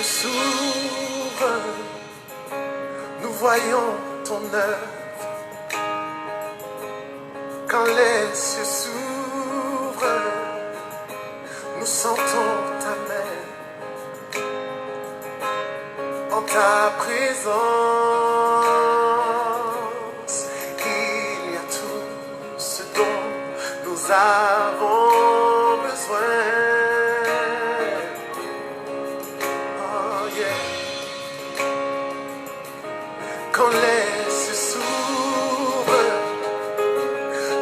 cieux s'ouvrent, nous voyons ton œuvre. Quand les cieux s'ouvrent, nous sentons ta main. En ta présence, il y a tout ce dont nous avons besoin. Oh yeah. Quand les cieux s'ouvrent,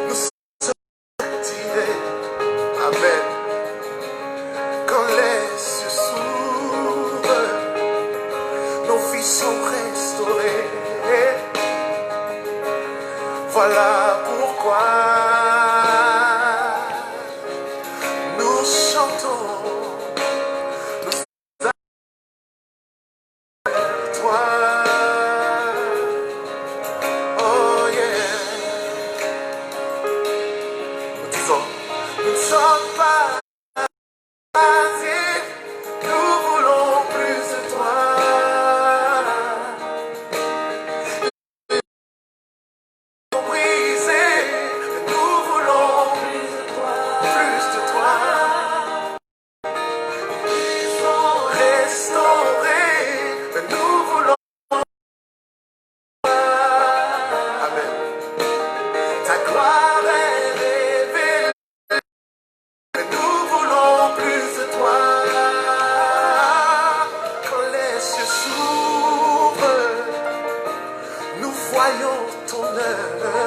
nous sommes activés. Amen. Quand les cieux s'ouvrent, nos vies sont restaurées. Voilà pourquoi nous chantons, nous adorons toi. Oh yeah. Nous disons, nous ne sommes pas passifs, nous voulons plus de toi. Voyons ton œuvre.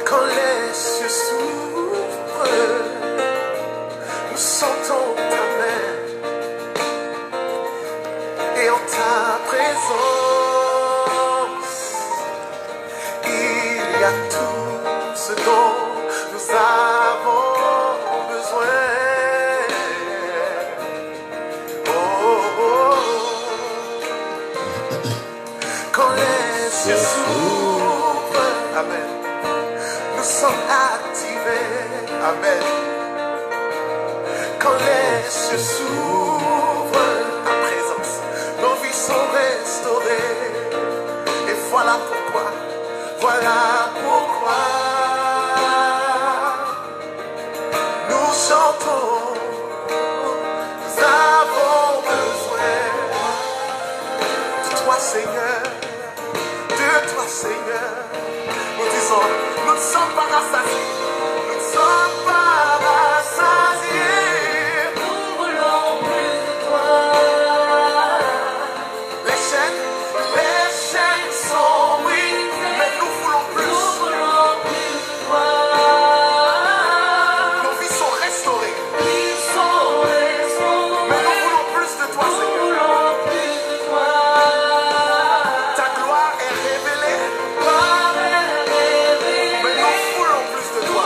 Quand les cieux s'ouvrent, nous sentons ta main. Et en ta présence, il y a tout ce dont nous avons besoin. Quand les cieux s'ouvrent, amen, nous sommes activés, amen. Quand les cieux s'ouvrent, ta présence, nos vies sont restaurées. Et voilà pourquoi nous chantons, nous avons besoin de toi, Seigneur. De toi, Seigneur, nous disons, nous ne sommes pas rassasiés, nous ne sommes pas rassasiés, nous voulons plus de toi. Les chaînes sont brisées, mais nous voulons plus. Nous voulons plus de toi. Nos vies sont restaurées, mais nous voulons plus de toi, Seigneur. Ta gloire est révélée, mais nous voulons plus de toi.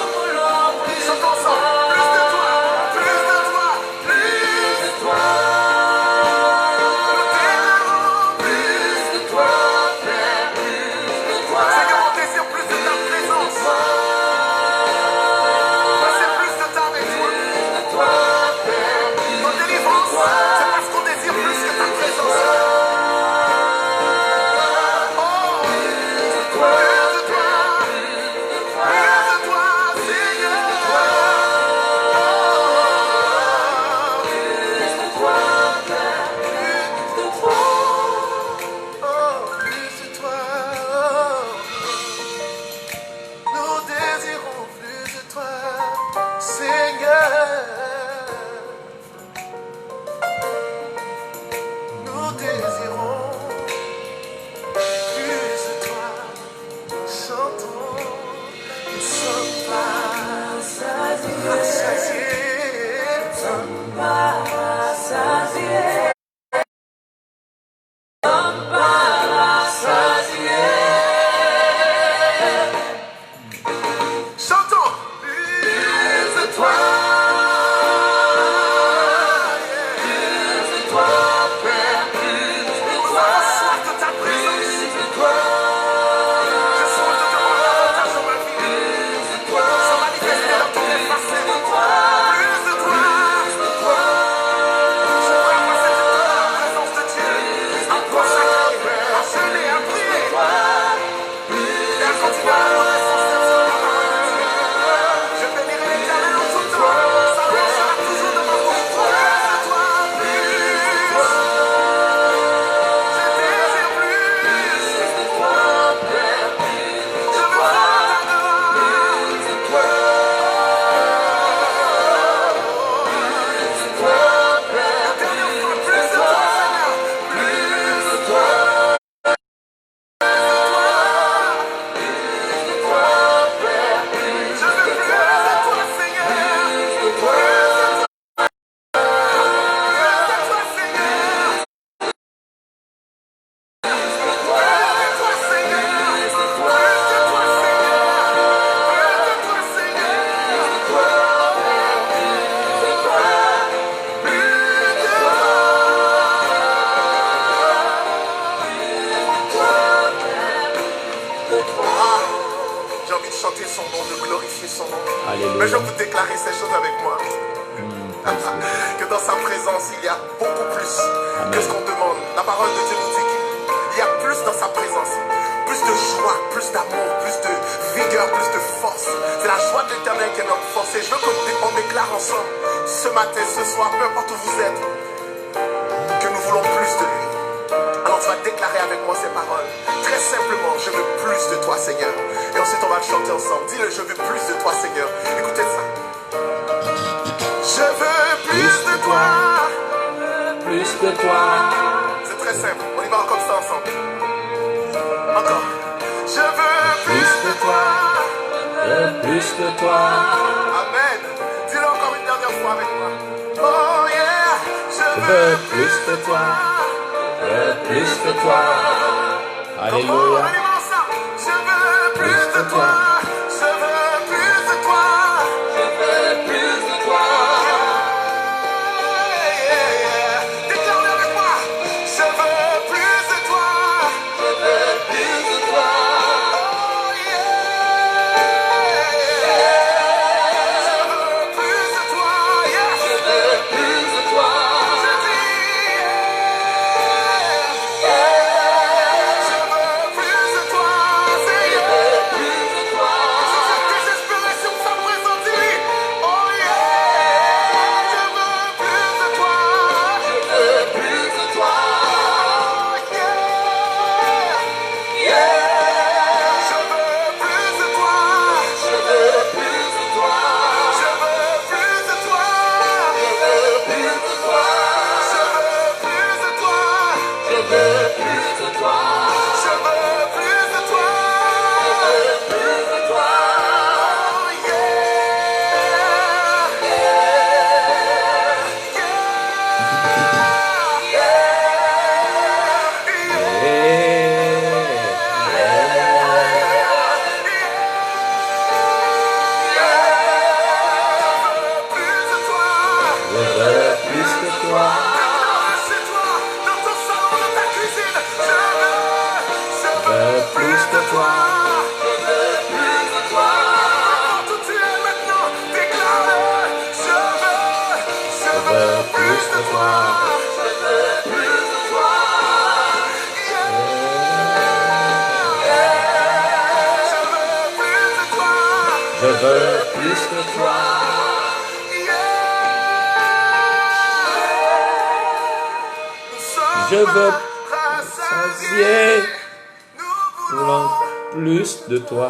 nom, de glorifier son nom. Alléluia. Mais je veux déclarer ces choses avec moi. Que dans sa présence, il y a beaucoup plus que ce qu'on demande. La parole de Dieu nous dit qu'il y a plus dans sa présence. Plus de joie, plus d'amour, plus de vigueur, plus de force. C'est la joie de l'Éternel qui est notre force. Et je veux qu'on déclare ensemble ce matin, ce soir, peu importe où vous êtes, que nous voulons plus de lui. Alors tu vas déclarer avec moi ces paroles. Très simplement, je veux plus de toi, Seigneur. Et ensuite on va le chanter ensemble. Dis-le, je veux plus de toi, Seigneur. Écoutez ça. Je veux plus de toi. Plus de toi. C'est très simple. On y va comme ça ensemble. Encore. Je veux plus de toi. Plus de toi. Amen. Dis-le encore une dernière fois avec moi. Oh yeah. Je veux plus de toi. Plus de toi. Alléluia. On y va ensemble. Je veux plus de toi. Je veux plus de toi. Je veux plus de toi. Déclare-le avec moi. Je veux plus de toi. Je veux plus de toi. Oh yeah. Je veux plus de toi. Yes. Je veux plus de toi. Je dis je veux plus de toi. Seigneur. Plus de toi. Je veux désespérer sur sa présence. Dis-lui. Oh yeah. Je veux plus de toi. Je veux plus de toi. Oh yeah. Yeah. Je veux plus de toi. Je veux plus de toi. Je veux plus de toi. Je veux plus de toi. Je veux plus de toi. Je veux plus de toi. Je veux plus de toi. Plus de toi. Oh yeah. Plus de toi. Je veux plus de toi. Chez toi, dans ton salon, dans ta cuisine. Je veux plus de toi. Plus de toi. Quand tout tu es maintenant, déclare-le. Je veux plus de toi. Je veux plus de toi. Je veux plus de toi. Je veux plus de toi. Je veux rassasier. Nous Voulons plus de toi.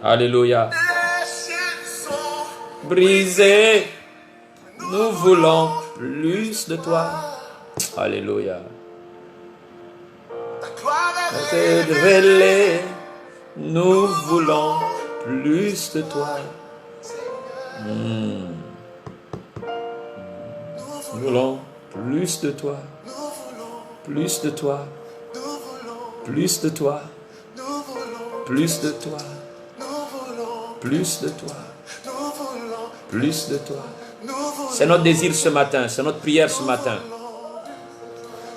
Alléluia. les chaînes sont Brisé. Nous voulons plus de toi. Alléluia. ta gloire est C'est révélé. Nous voulons plus de toi. Nous voulons plus de toi. Plus de toi. Plus de toi. Plus de toi. Plus de toi. Plus de toi. C'est notre désir ce matin. C'est notre prière ce matin.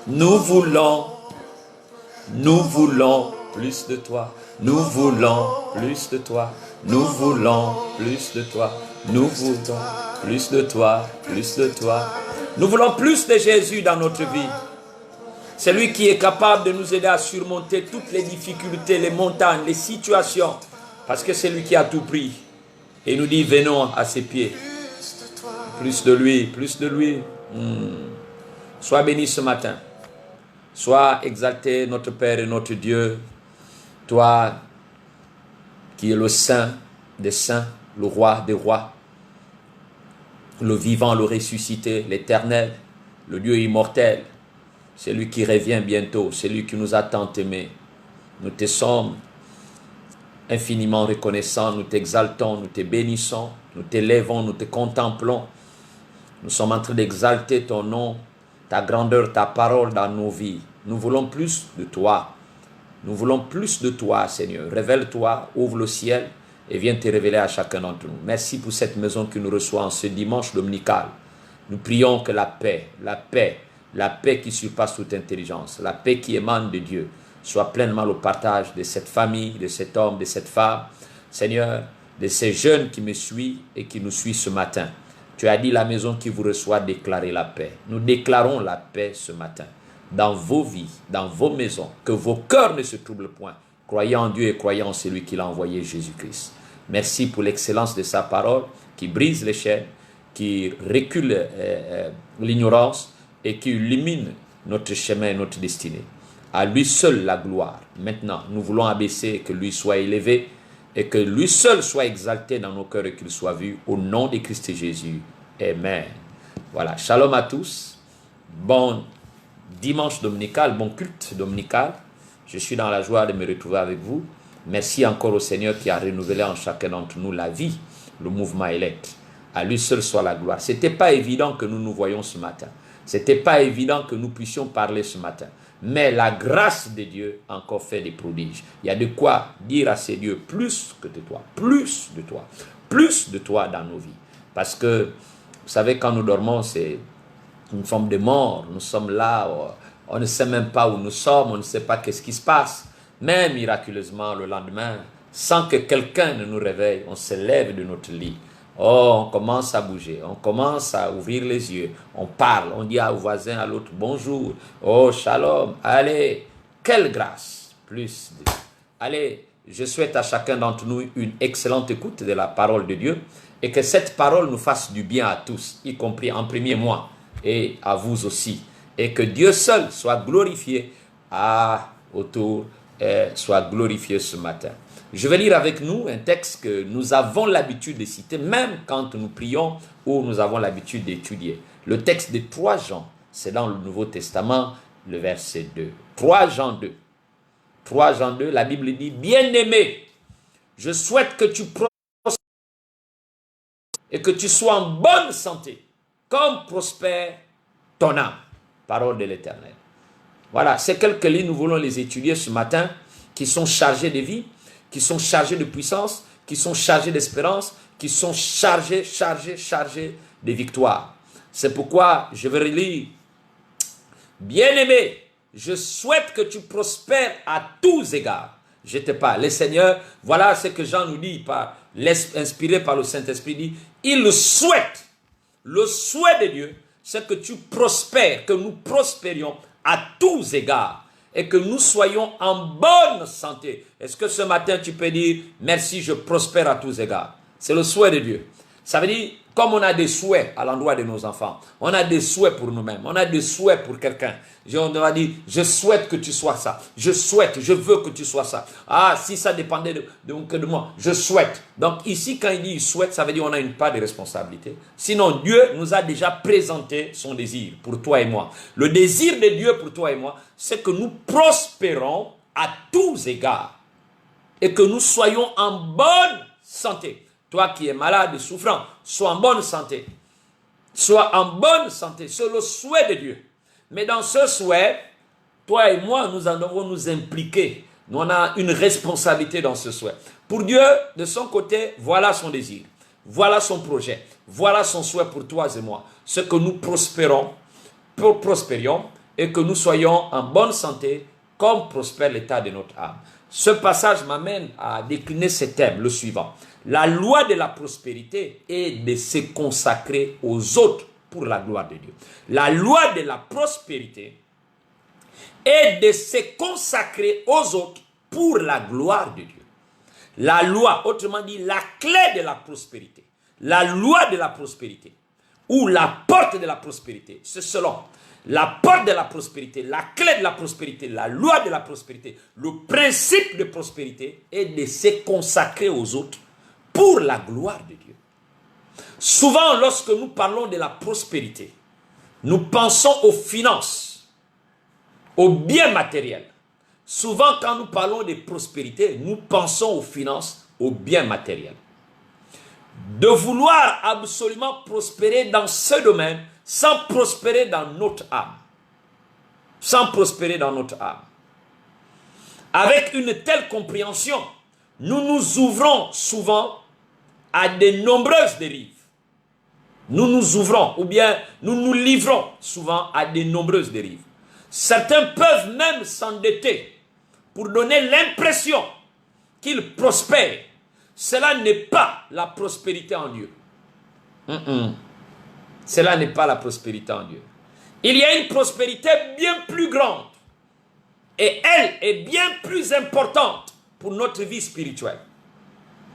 Nous voulons plus de toi. Nous voulons plus de toi. Nous voulons plus de toi. Nous voulons plus de toi. Plus de toi. Nous voulons plus de Jésus dans notre vie. C'est lui qui est capable de nous aider à surmonter toutes les difficultés, les montagnes, les situations. Parce que c'est lui qui a tout pris. Et il nous dit, venons à ses pieds. Plus de lui, plus de lui. Sois béni ce matin. Sois exalté, notre Père et notre Dieu. Toi qui es le Saint des saints, le Roi des rois, le vivant, le ressuscité, l'éternel, le Dieu immortel. C'est lui qui revient bientôt, c'est lui qui nous a tant aimés. Nous te sommes infiniment reconnaissants, nous t'exaltons, nous te bénissons, nous t'élèvons, nous te contemplons. Nous sommes en train d'exalter ton nom, ta grandeur, ta parole dans nos vies. Nous voulons plus de toi. Nous voulons plus de toi, Seigneur. Révèle-toi, ouvre le ciel et viens te révéler à chacun d'entre nous. Merci pour cette maison qui nous reçoit en ce dimanche dominical. Nous prions que la paix qui surpasse toute intelligence, la paix qui émane de Dieu, Sois pleinement au partage de cette famille, de cet homme, de cette femme. Seigneur, de ces jeunes qui me suivent et qui nous suivent ce matin. Tu as dit la maison qui vous reçoit, déclarez la paix. Nous déclarons la paix ce matin. Dans vos vies, dans vos maisons, que vos cœurs ne se troublent point. Croyez en Dieu et croyez en celui qui l'a envoyé, Jésus-Christ. Merci pour l'excellence de sa parole qui brise les chaînes, qui recule l'ignorance et qui illumine notre chemin et notre destinée. À lui seul la gloire. Maintenant, nous voulons abaisser, que lui soit élevé et que lui seul soit exalté dans nos cœurs et qu'il soit vu au nom de Christ Jésus. Amen. Voilà, shalom à tous. Bon dimanche dominical, bon culte dominical. Je suis dans la joie de me retrouver avec vous. Merci encore au Seigneur qui a renouvelé en chacun d'entre nous la vie, le mouvement élect. À lui seul soit la gloire. Ce n'était pas évident que nous nous voyions ce matin. Ce n'était pas évident que nous puissions parler ce matin. Mais la grâce de Dieu a encore fait des prodiges. Il y a de quoi dire à ces dieux plus que de toi, plus de toi dans nos vies. Parce que, vous savez, quand nous dormons, c'est une forme de mort. Nous sommes là, on ne sait même pas où nous sommes, on ne sait pas qu'est-ce qui se passe. Mais miraculeusement, le lendemain, sans que quelqu'un ne nous réveille, on se lève de notre lit. Oh, on commence à bouger, on commence à ouvrir les yeux, on parle, on dit au voisin, à l'autre, bonjour, oh, shalom, allez, quelle grâce, plus de... Allez, je souhaite à chacun d'entre nous une excellente écoute de la parole de Dieu et que cette parole nous fasse du bien à tous, y compris en premier moi et à vous aussi, et que Dieu seul soit glorifié soit glorifié ce matin. Je vais lire avec nous un texte que nous avons l'habitude de citer, même quand nous prions ou nous avons l'habitude d'étudier. Le texte de 3 Jean, c'est dans le Nouveau Testament, le verset 2. 3 Jean 2. 3 Jean 2, la Bible dit, « Bien-aimé, je souhaite que tu prospères et que tu sois en bonne santé, comme prospère ton âme. » Parole de l'Éternel. Voilà, ces quelques lignes, nous voulons les étudier ce matin, qui sont chargées de vie, qui sont chargés de puissance, qui sont chargés d'espérance, qui sont chargés de victoire. C'est pourquoi je vais relire. Bien-aimé, je souhaite que tu prospères à tous égards. Je te parle. Le Seigneur, voilà ce que Jean nous dit, inspiré par le Saint-Esprit, dit, il souhaite, le souhait de Dieu, c'est que tu prospères, que nous prospérions à tous égards. Et que nous soyons en bonne santé. Est-ce que ce matin tu peux dire, merci, je prospère à tous égards? C'est le souhait de Dieu. Ça veut dire, comme on a des souhaits à l'endroit de nos enfants, on a des souhaits pour nous-mêmes, on a des souhaits pour quelqu'un. On va dire, je souhaite que tu sois ça. Je souhaite, je veux que tu sois ça. Ah, si ça dépendait de moi, je souhaite. Donc ici, quand il dit il souhaite, ça veut dire qu'on a une part de responsabilité. Sinon, Dieu nous a déjà présenté son désir pour toi et moi. Le désir de Dieu pour toi et moi, c'est que nous prospérons à tous égards et que nous soyons en bonne santé. Toi qui es malade et souffrant, sois en bonne santé. Sois en bonne santé. C'est le souhait de Dieu. Mais dans ce souhait, toi et moi, nous en devons nous impliquer. Nous on a une responsabilité dans ce souhait. Pour Dieu, de son côté, voilà son désir. Voilà son projet. Voilà son souhait pour toi et moi. Ce que nous prospérions et que nous soyons en bonne santé comme prospère l'état de notre âme. Ce passage m'amène à décliner ce thème, le suivant. La loi de la prospérité est de se consacrer aux autres pour la gloire de Dieu. La loi de la prospérité est de se consacrer aux autres pour la gloire de Dieu. La loi, autrement dit, la clé de la prospérité, la loi de la prospérité, ou la porte de la prospérité, c'est selon la porte de la prospérité, la clé de la prospérité, la loi de la prospérité, le principe de prospérité est de se consacrer aux autres pour la gloire de Dieu. Souvent, lorsque nous parlons de la prospérité, nous pensons aux finances, aux biens matériels. Souvent, quand nous parlons de prospérité, nous pensons aux finances, aux biens matériels. De vouloir absolument prospérer dans ce domaine sans prospérer dans notre âme. Sans prospérer dans notre âme. Avec une telle compréhension, nous nous ouvrons souvent à de nombreuses dérives. Nous nous ouvrons, ou bien nous nous livrons souvent à de nombreuses dérives. Certains peuvent même s'endetter pour donner l'impression qu'il prospère, cela n'est pas la prospérité en Dieu. Cela n'est pas la prospérité en Dieu. Il y a une prospérité bien plus grande. Et elle est bien plus importante pour notre vie spirituelle.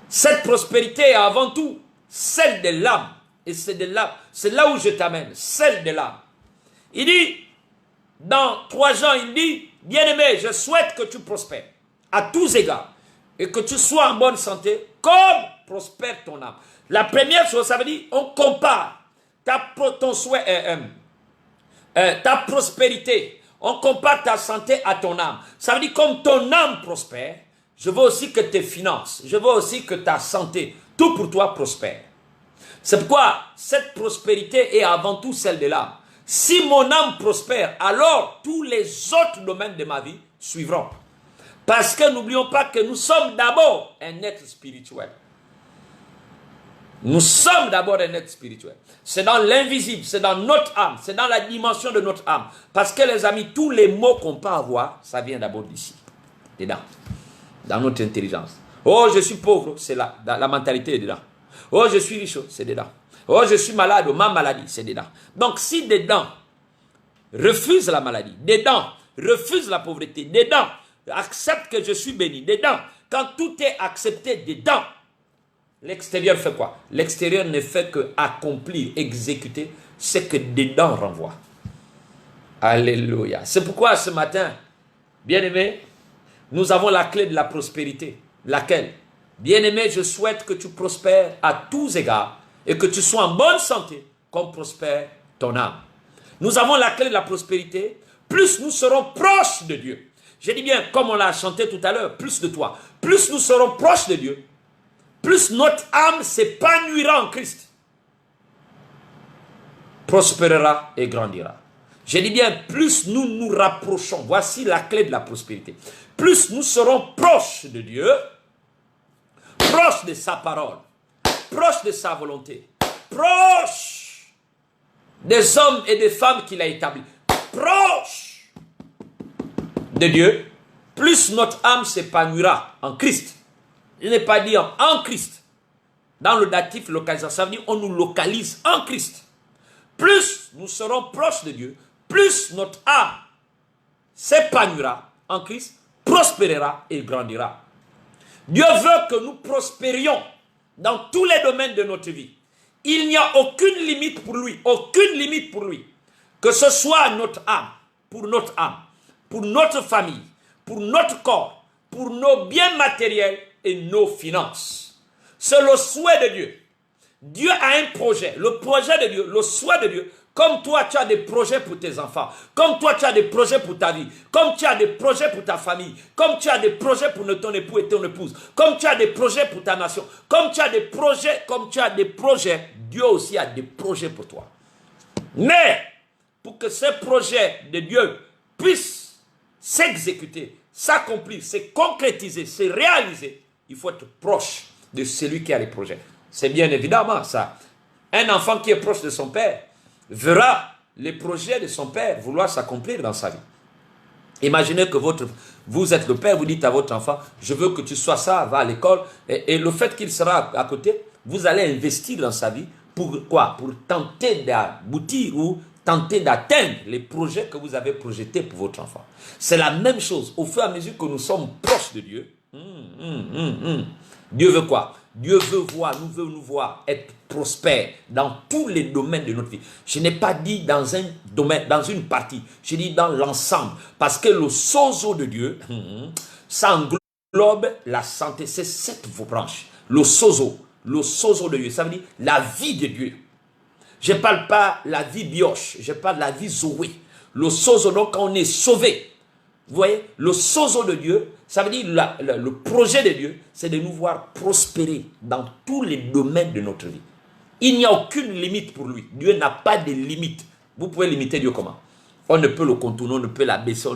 Cette prospérité est avant tout celle de l'âme. Et c'est là où je t'amène, celle de l'âme. Il dit, dans 3 Jean, il dit, bien-aimé, je souhaite que tu prospères à tous égards et que tu sois en bonne santé comme prospère ton âme. La première chose, ça veut dire, on compare ton souhait, ta prospérité, on compare ta santé à ton âme. Ça veut dire, comme ton âme prospère, je veux aussi que tes finances, je veux aussi que ta santé, tout pour toi prospère. C'est pourquoi cette prospérité est avant tout celle de l'âme. Si mon âme prospère, alors tous les autres domaines de ma vie suivront. Parce que n'oublions pas que nous sommes d'abord un être spirituel. Nous sommes d'abord un être spirituel. C'est dans l'invisible, c'est dans notre âme, c'est dans la dimension de notre âme. Parce que les amis, tous les mots qu'on peut avoir, ça vient d'abord d'ici, dedans, dans notre intelligence. Oh, je suis pauvre, c'est là, la mentalité est dedans. Oh, je suis riche, c'est dedans. Oh, je suis malade, ma maladie, c'est dedans. Donc, si dedans, refuse la maladie, dedans, refuse la pauvreté, dedans, accepte que je suis béni, dedans, quand tout est accepté dedans, l'extérieur fait quoi? L'extérieur ne fait que accomplir, exécuter ce que dedans renvoie. Alléluia. C'est pourquoi ce matin, bien-aimé, nous avons la clé de la prospérité. Laquelle? Bien-aimé, je souhaite que tu prospères à tous égards et que tu sois en bonne santé comme prospère ton âme. Nous avons la clé de la prospérité. Plus nous serons proches de Dieu. Je dis bien, comme on l'a chanté tout à l'heure, plus de toi. Plus nous serons proches de Dieu, plus notre âme s'épanouira en Christ. Prospérera et grandira. Je dis bien, plus nous nous rapprochons. Voici la clé de la prospérité. Plus nous serons proches de Dieu, proche de sa parole, proche de sa volonté, proche des hommes et des femmes qu'il a établis, proche de Dieu, plus notre âme s'épanouira en Christ. Je n'ai pas dit en Christ. Dans le datif localisation, ça veut dire on nous localise en Christ. Plus nous serons proches de Dieu, plus notre âme s'épanouira en Christ, prospérera et grandira. Dieu veut que nous prospérions dans tous les domaines de notre vie. Il n'y a aucune limite pour lui, aucune limite pour lui. Que ce soit notre âme, pour notre famille, pour notre corps, pour nos biens matériels et nos finances. C'est le souhait de Dieu. Dieu a un projet, le projet de Dieu, le souhait de Dieu. Comme toi, tu as des projets pour tes enfants. Comme toi, tu as des projets pour ta vie. Comme tu as des projets pour ta famille. Comme tu as des projets pour ton époux et ton épouse. Comme tu as des projets pour ta nation. Comme tu as des projets, Dieu aussi a des projets pour toi. Mais, pour que ces projets de Dieu puissent s'exécuter, s'accomplir, se concrétiser, se réaliser, il faut être proche de celui qui a les projets. C'est bien évidemment ça. Un enfant qui est proche de son père verra les projets de son père vouloir s'accomplir dans sa vie. Imaginez que vous êtes le père, vous dites à votre enfant, je veux que tu sois ça, va à l'école, et le fait qu'il sera à côté, vous allez investir dans sa vie, pour quoi? Pour tenter d'aboutir ou tenter d'atteindre les projets que vous avez projetés pour votre enfant. C'est la même chose, au fur et à mesure que nous sommes proches de Dieu, Dieu veut quoi? Dieu veut nous voir être prospères dans tous les domaines de notre vie. Je n'ai pas dit dans un domaine, dans une partie, je dis dans l'ensemble. Parce que le sozo de Dieu, ça englobe la santé. C'est cette branche. Le sozo de Dieu, ça veut dire la vie de Dieu. Je ne parle pas la vie bioche, je parle la vie zoé. Le sozo, donc quand on est sauvé. Vous voyez, le sozo de Dieu, ça veut dire le projet de Dieu, c'est de nous voir prospérer dans tous les domaines de notre vie. Il n'y a aucune limite pour lui. Dieu n'a pas de limite. Vous pouvez limiter Dieu comment? On ne peut le contourner, on ne peut l'abaisser,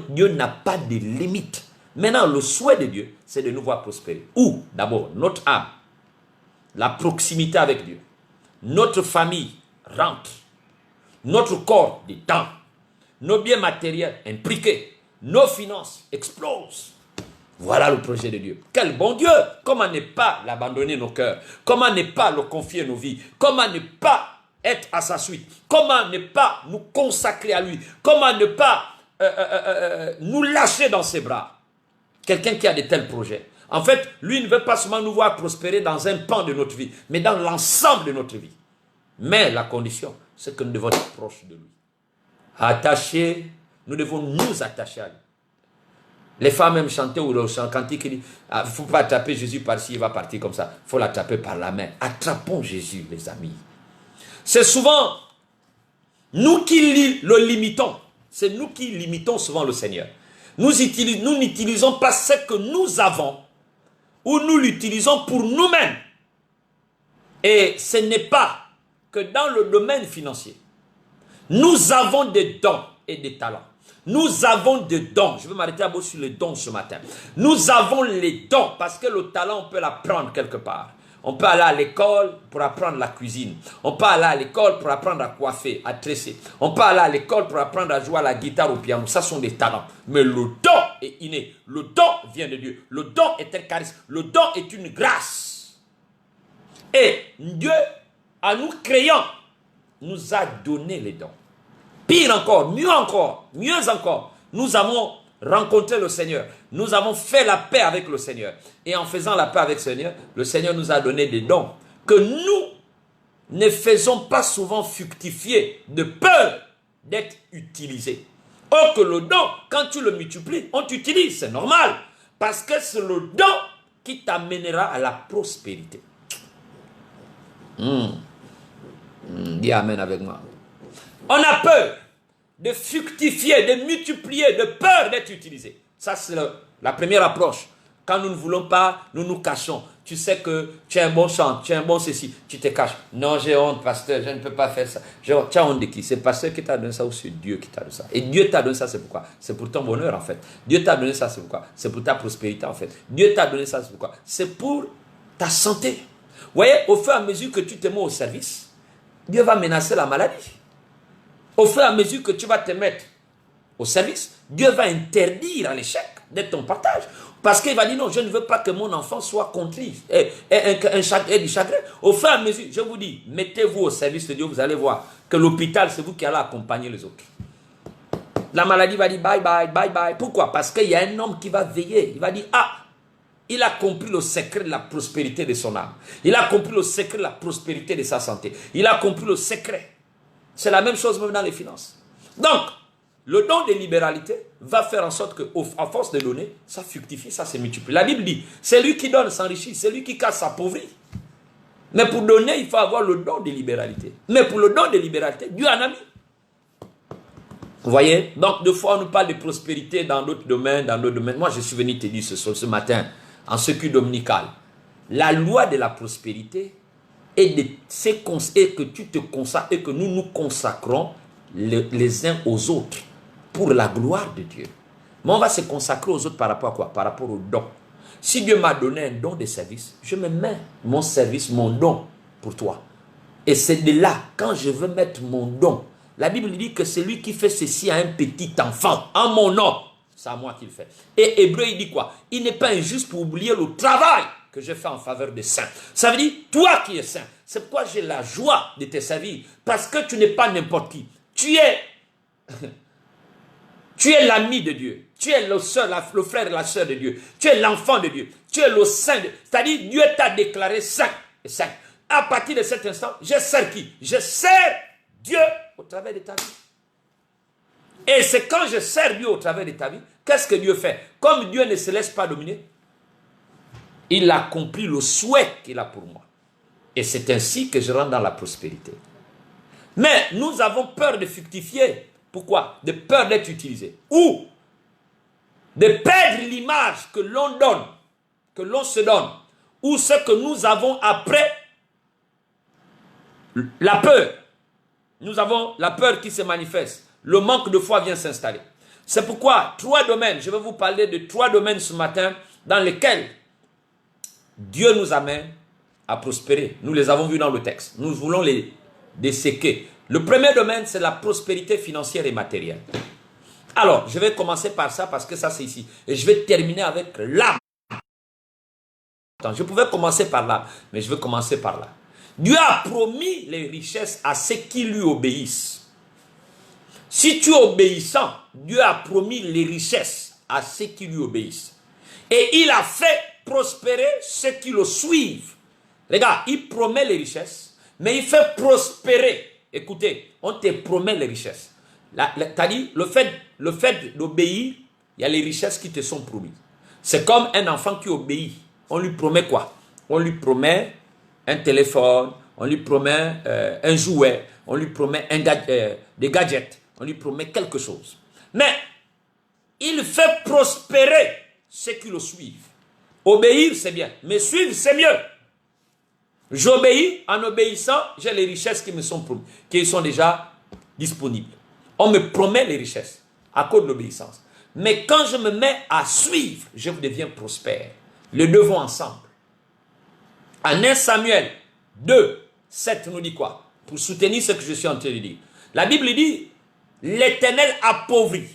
Dieu n'a pas de limite. Maintenant, le souhait de Dieu, c'est de nous voir prospérer. Où? D'abord, notre âme, la proximité avec Dieu. Notre famille rentre. Notre corps dedans. Nos biens matériels impliqués. nos finances explosent. Voilà le projet de Dieu. Quel bon Dieu! Comment ne pas l'abandonner nos cœurs? Comment ne pas le confier nos vies? Comment ne pas être à sa suite? Comment ne pas nous consacrer à lui? Comment ne pas nous lâcher dans ses bras? Quelqu'un qui a de tels projets. En fait, lui ne veut pas seulement nous voir prospérer dans un pan de notre vie, mais dans l'ensemble de notre vie. Mais la condition, c'est que nous devons être proches de lui. Attachés, nous devons nous attacher à lui. Les femmes même chantaient ou le chant cantique, il dit, il ne faut pas attraper Jésus par-ci, il va partir comme ça. Il faut l'attraper par la main. Attrapons Jésus, les amis. C'est souvent nous qui le limitons. C'est nous qui limitons souvent le Seigneur. Nous n'utilisons pas ce que nous avons ou nous l'utilisons pour nous-mêmes. Et ce n'est pas que dans le domaine financier. Nous avons des dons et des talents. Nous avons des dons. Je vais m'arrêter à sur les dons ce matin. Nous avons les dons parce que le talent, on peut l'apprendre quelque part. On peut aller à l'école pour apprendre la cuisine. On peut aller à l'école pour apprendre à coiffer, à tresser. On peut aller à l'école pour apprendre à jouer à la guitare ou au piano. Ça sont des talents. Mais le don est inné. Le don vient de Dieu. Le don est un charisme. Le don est une grâce. Et Dieu, en nous créant, nous a donné les dons. Pire encore, mieux encore, nous avons rencontré le Seigneur. Nous avons fait la paix avec le Seigneur. Et en faisant la paix avec le Seigneur nous a donné des dons que nous ne faisons pas souvent fructifier de peur d'être utilisés. Or que le don, quand tu le multiplies, on t'utilise, c'est normal. Parce que c'est le don qui t'amènera à la prospérité. Dis Amen avec moi. On a peur de fructifier, de multiplier, de peur d'être utilisé. Ça, c'est la première approche. Quand nous ne voulons pas, nous nous cachons. Tu sais que tu as un bon chant, tu as un bon ceci, tu te caches. Non, j'ai honte, pasteur, je ne peux pas faire ça. Tu as honte de qui? C'est pasteur qui t'a donné ça ou c'est Dieu qui t'a donné ça? Et Dieu t'a donné ça, c'est pourquoi? C'est pour ton bonheur, en fait. Dieu t'a donné ça, c'est pourquoi? C'est pour ta prospérité, en fait. Dieu t'a donné ça, c'est pourquoi? C'est pour ta santé. Vous voyez, au fur et à mesure que tu te mets au service, Dieu va menacer la maladie. Au fur et à mesure que tu vas te mettre au service, Dieu va interdire à l'échec d'être ton partage. Parce qu'il va dire non, je ne veux pas que mon enfant soit contrit et du chagrin. Au fur et à mesure, je vous dis, mettez-vous au service de Dieu, vous allez voir que l'hôpital, c'est vous qui allez accompagner les autres. La maladie va dire bye bye, bye bye. Pourquoi? Parce qu'il y a un homme qui va veiller. Il va dire, ah, il a compris le secret de la prospérité de son âme. Il a compris le secret de la prospérité de sa santé. Il a compris le secret. C'est la même chose même dans les finances. Donc, le don de libéralité va faire en sorte qu'à force de donner, ça fructifie, ça se multiplie. La Bible dit, c'est lui qui donne s'enrichit, c'est lui qui casse s'appauvrit. Mais pour donner, il faut avoir le don de libéralité. Mais pour le don de libéralité, Dieu en a mis. Vous voyez? Donc, deux fois, on nous parle de prospérité dans d'autres domaines, Moi, je suis venu te dire ce matin, en circuit dominical, la loi de la prospérité et que tu te consacres et que nous nous consacrons les uns aux autres pour la gloire de Dieu. Mais on va se consacrer aux autres par rapport à quoi? Par rapport au don. Si Dieu m'a donné un don de service, je me mets mon service, mon don pour toi. Et c'est de là, quand je veux mettre mon don, la Bible dit que c'est lui qui fait ceci à un petit enfant, en mon nom. C'est à moi qu'il fait. Et Hébreu, il dit quoi? Il n'est pas injuste pour oublier le travail que je fais en faveur des saints. Ça veut dire, toi qui es saint, c'est pourquoi j'ai la joie de te servir. Parce que tu n'es pas n'importe qui. Tu es l'ami de Dieu. Tu es le frère et la sœur de Dieu. Tu es l'enfant de Dieu. Tu es le saint. C'est-à-dire, Dieu t'a déclaré saint et saint. À partir de cet instant, je sers qui? Je sers Dieu au travers de ta vie. Et c'est quand je sers Dieu au travers de ta vie, qu'est-ce que Dieu fait? Comme Dieu ne se laisse pas dominer, il accomplit le souhait qu'il a pour moi. Et c'est ainsi que je rentre dans la prospérité. Mais nous avons peur de fructifier. Pourquoi? De peur d'être utilisé. Ou de perdre l'image que l'on donne, que l'on se donne. Ou ce que nous avons après la peur. Nous avons la peur qui se manifeste. Le manque de foi vient s'installer. C'est pourquoi 3 domaines, je vais vous parler de 3 domaines ce matin dans lesquels Dieu nous amène à prospérer. Nous les avons vus dans le texte. Nous voulons les disséquer. Le premier domaine, c'est la prospérité financière et matérielle. Alors, je vais commencer par ça parce que ça c'est ici. Et je vais terminer avec l'âme. Je pouvais commencer par là, mais je vais commencer par là. Dieu a promis les richesses à ceux qui lui obéissent. Si tu es obéissant, Dieu a promis les richesses à ceux qui lui obéissent. Et il a fait prospérer ceux qui le suivent. Regarde, il promet les richesses, mais il fait prospérer. Écoutez, on te promet les richesses. T'as dit, le fait d'obéir, il y a les richesses qui te sont promises. C'est comme un enfant qui obéit. On lui promet quoi? On lui promet un téléphone, on lui promet un jouet, on lui promet des gadgets, on lui promet quelque chose. Mais il fait prospérer ceux qui le suivent. Obéir, c'est bien, mais suivre, c'est mieux. J'obéis, en obéissant, j'ai les richesses qui me sont promises, qui sont déjà disponibles. On me promet les richesses à cause de l'obéissance. Mais quand je me mets à suivre, je deviens prospère. Les deux vont ensemble. En 1 Samuel 2, 7 nous dit quoi? Pour soutenir ce que je suis en train de dire. La Bible dit, l'Éternel appauvrit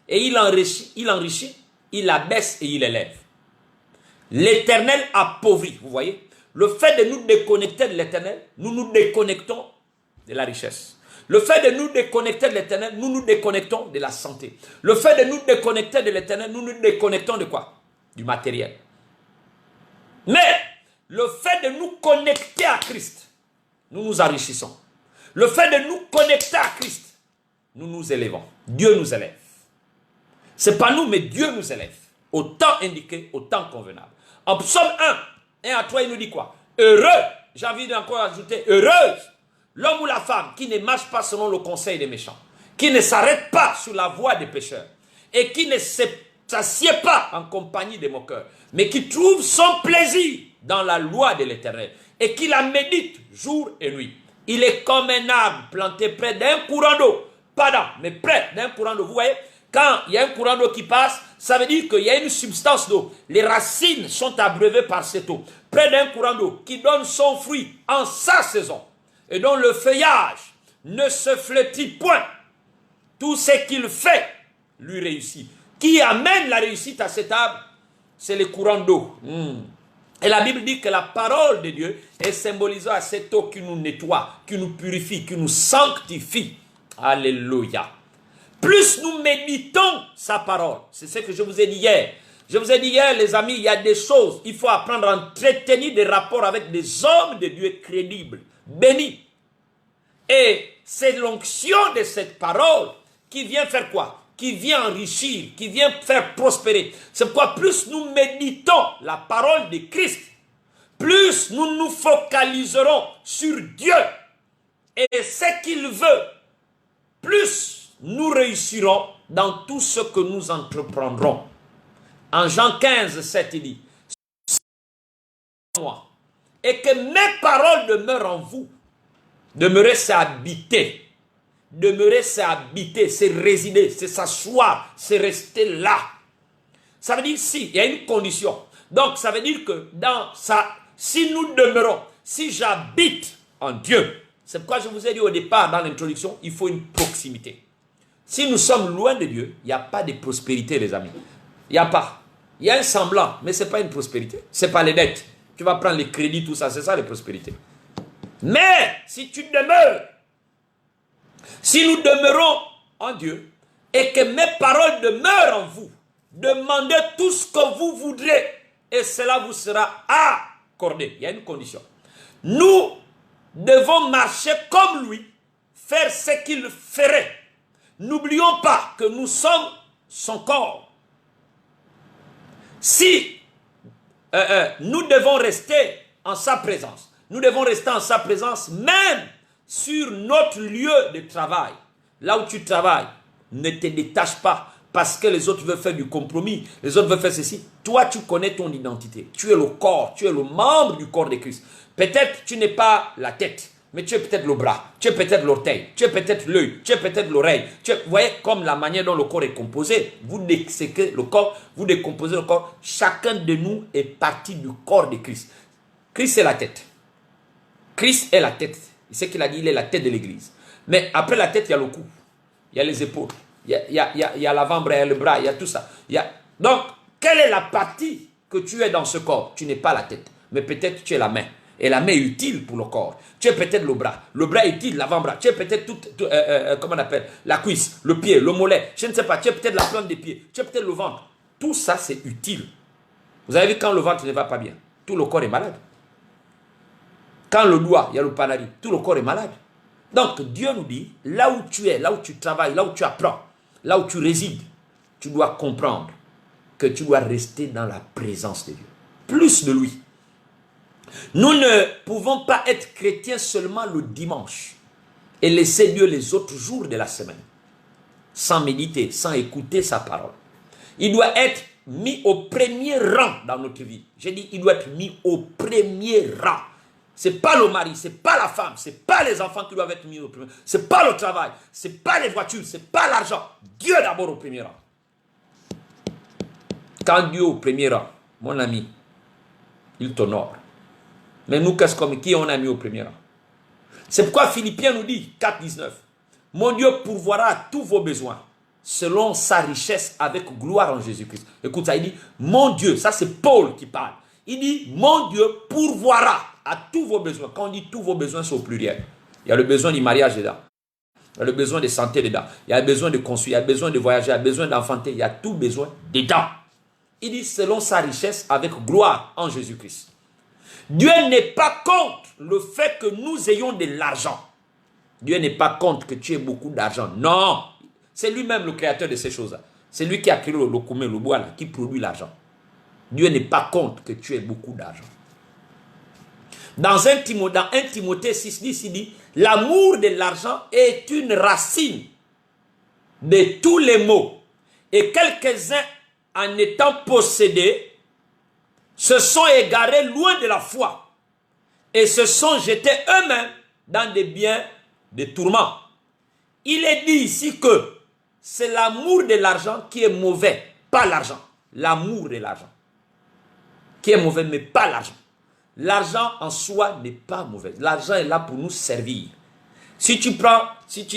et il enrichit, il abaisse et il élève. L'Éternel appauvrit, vous voyez? Le fait de nous déconnecter de l'Éternel, nous nous déconnectons de la richesse. Le fait de nous déconnecter de l'Éternel, nous nous déconnectons de la santé. Le fait de nous déconnecter de l'Éternel, nous nous déconnectons de quoi? Du matériel. Mais le fait de nous connecter à Christ, nous nous enrichissons. Le fait de nous connecter à Christ, nous nous élevons. Dieu nous élève. Ce n'est pas nous, mais Dieu nous élève. Au temps indiqué, au temps convenable. En psaume 1 à 3, il nous dit quoi? Heureux, j'ai envie d'encore ajouter, heureuse, l'homme ou la femme qui ne marche pas selon le conseil des méchants, qui ne s'arrête pas sur la voie des pécheurs, et qui ne s'assied pas en compagnie des moqueurs, mais qui trouve son plaisir dans la loi de l'Éternel, et qui la médite jour et nuit. Il est comme un arbre planté près d'un courant d'eau, pas dans, mais près d'un courant d'eau. Vous voyez, quand il y a un courant d'eau qui passe, ça veut dire qu'il y a une substance d'eau. Les racines sont abreuvées par cette eau. Près d'un courant d'eau qui donne son fruit en sa saison et dont le feuillage ne se flétrit point. Tout ce qu'il fait lui réussit. Qui amène la réussite à cet arbre? C'est le courant d'eau. Et la Bible dit que la parole de Dieu est symbolisée à cette eau qui nous nettoie, qui nous purifie, qui nous sanctifie. Alléluia. Plus nous méditons sa parole, c'est ce que je vous ai dit hier. Je vous ai dit hier, les amis, il y a des choses, il faut apprendre à entretenir des rapports avec des hommes de Dieu crédibles, bénis. Et c'est l'onction de cette parole qui vient faire quoi? Qui vient enrichir, qui vient faire prospérer. C'est pourquoi plus nous méditons la parole de Christ, plus nous nous focaliserons sur Dieu et ce qu'il veut, plus nous réussirons dans tout ce que nous entreprendrons. En Jean 15, 7, il dit, moi, et que mes paroles demeurent en vous. Demeurer, c'est habiter. Demeurer, c'est habiter, c'est résider, c'est s'asseoir, c'est rester là. Ça veut dire si, il y a une condition. Donc, ça veut dire que si nous demeurons, si j'habite en Dieu, c'est pourquoi je vous ai dit au départ, dans l'introduction, il faut une proximité. Si nous sommes loin de Dieu, il n'y a pas de prospérité, les amis. Il n'y a pas. Il y a un semblant, mais ce n'est pas une prospérité. Ce n'est pas les dettes. Tu vas prendre les crédits, tout ça, c'est ça, les prospérités. Mais, si tu demeures, si nous demeurons en Dieu, et que mes paroles demeurent en vous, demandez tout ce que vous voudrez, et cela vous sera accordé. Il y a une condition. Nous devons marcher comme lui, faire ce qu'il ferait. N'oublions pas que nous sommes son corps. Si nous devons rester en sa présence, nous devons rester en sa présence même sur notre lieu de travail. Là où tu travailles, ne te détache pas parce que les autres veulent faire du compromis, les autres veulent faire ceci. Toi, tu connais ton identité. Tu es le corps, tu es le membre du corps de Christ. Peut-être tu n'es pas la tête, mais tu es peut-être le bras, tu es peut-être l'orteil, tu es peut-être l'œil, tu es peut-être l'oreille. Vous voyez comme la manière dont le corps est composé. Vous décomposez le corps. Chacun de nous est partie du corps de Christ. Christ est la tête. Christ est la tête. C'est ce qu'il a dit, il est la tête de l'église. Mais après la tête, il y a le cou, il y a les épaules, y a l'avant-bras, il y a le bras, il y a tout ça. Donc, quelle est la partie que tu es dans ce corps? Tu n'es pas la tête, mais peut-être tu es la main. Et la main est utile pour le corps. Tu es peut-être le bras est utile, l'avant-bras. Tu es peut-être comment on appelle, la cuisse, le pied, le mollet. Je ne sais pas, tu es peut-être la plante des pieds, tu es peut-être le ventre. Tout ça, c'est utile. Vous avez vu quand le ventre ne va pas bien, tout le corps est malade. Quand le doigt, il y a le panari, tout le corps est malade. Donc, Dieu nous dit, là où tu es, là où tu travailles, là où tu apprends, là où tu résides, tu dois comprendre que tu dois rester dans la présence de Dieu. Plus de lui. Nous ne pouvons pas être chrétiens seulement le dimanche et laisser Dieu les autres jours de la semaine, sans méditer, sans écouter sa parole. Il doit être mis au premier rang dans notre vie. J'ai dit, il doit être mis au premier rang. Ce n'est pas le mari, ce n'est pas la femme, ce n'est pas les enfants qui doivent être mis au premier rang. Ce n'est pas le travail, ce n'est pas les voitures, ce n'est pas l'argent. Dieu d'abord au premier rang. Quand Dieu au premier rang, mon ami, il t'honore. Mais nous, qui on a mis au premier rang? C'est pourquoi Philippiens nous dit, 4,19, mon Dieu pourvoira tous vos besoins selon sa richesse avec gloire en Jésus-Christ. Écoute ça, il dit, mon Dieu, ça c'est Paul qui parle. Il dit, mon Dieu pourvoira à tous vos besoins. Quand on dit tous vos besoins, c'est au pluriel. Il y a le besoin du mariage dedans. Il y a le besoin de santé dedans. Il y a le besoin de construire, il y a le besoin de voyager, il y a le besoin d'enfanter. Il y a tout besoin dedans. Il dit, selon sa richesse avec gloire en Jésus-Christ. Dieu n'est pas contre le fait que nous ayons de l'argent. Dieu n'est pas contre que tu aies beaucoup d'argent. Non. C'est lui-même le créateur de ces choses-là. C'est lui qui a créé le koumé, le bois, là, qui produit l'argent. Dieu n'est pas contre que tu aies beaucoup d'argent. Dans 1 Timothée 6,10, il dit, l'amour de l'argent est une racine de tous les maux. Et quelques-uns, en étant possédés, se sont égarés loin de la foi et se sont jetés eux-mêmes dans des biens de tourments. Il est dit ici que c'est l'amour de l'argent qui est mauvais, pas l'argent. L'amour de l'argent qui est mauvais, mais pas l'argent. L'argent en soi n'est pas mauvais. L'argent est là pour nous servir. Si tu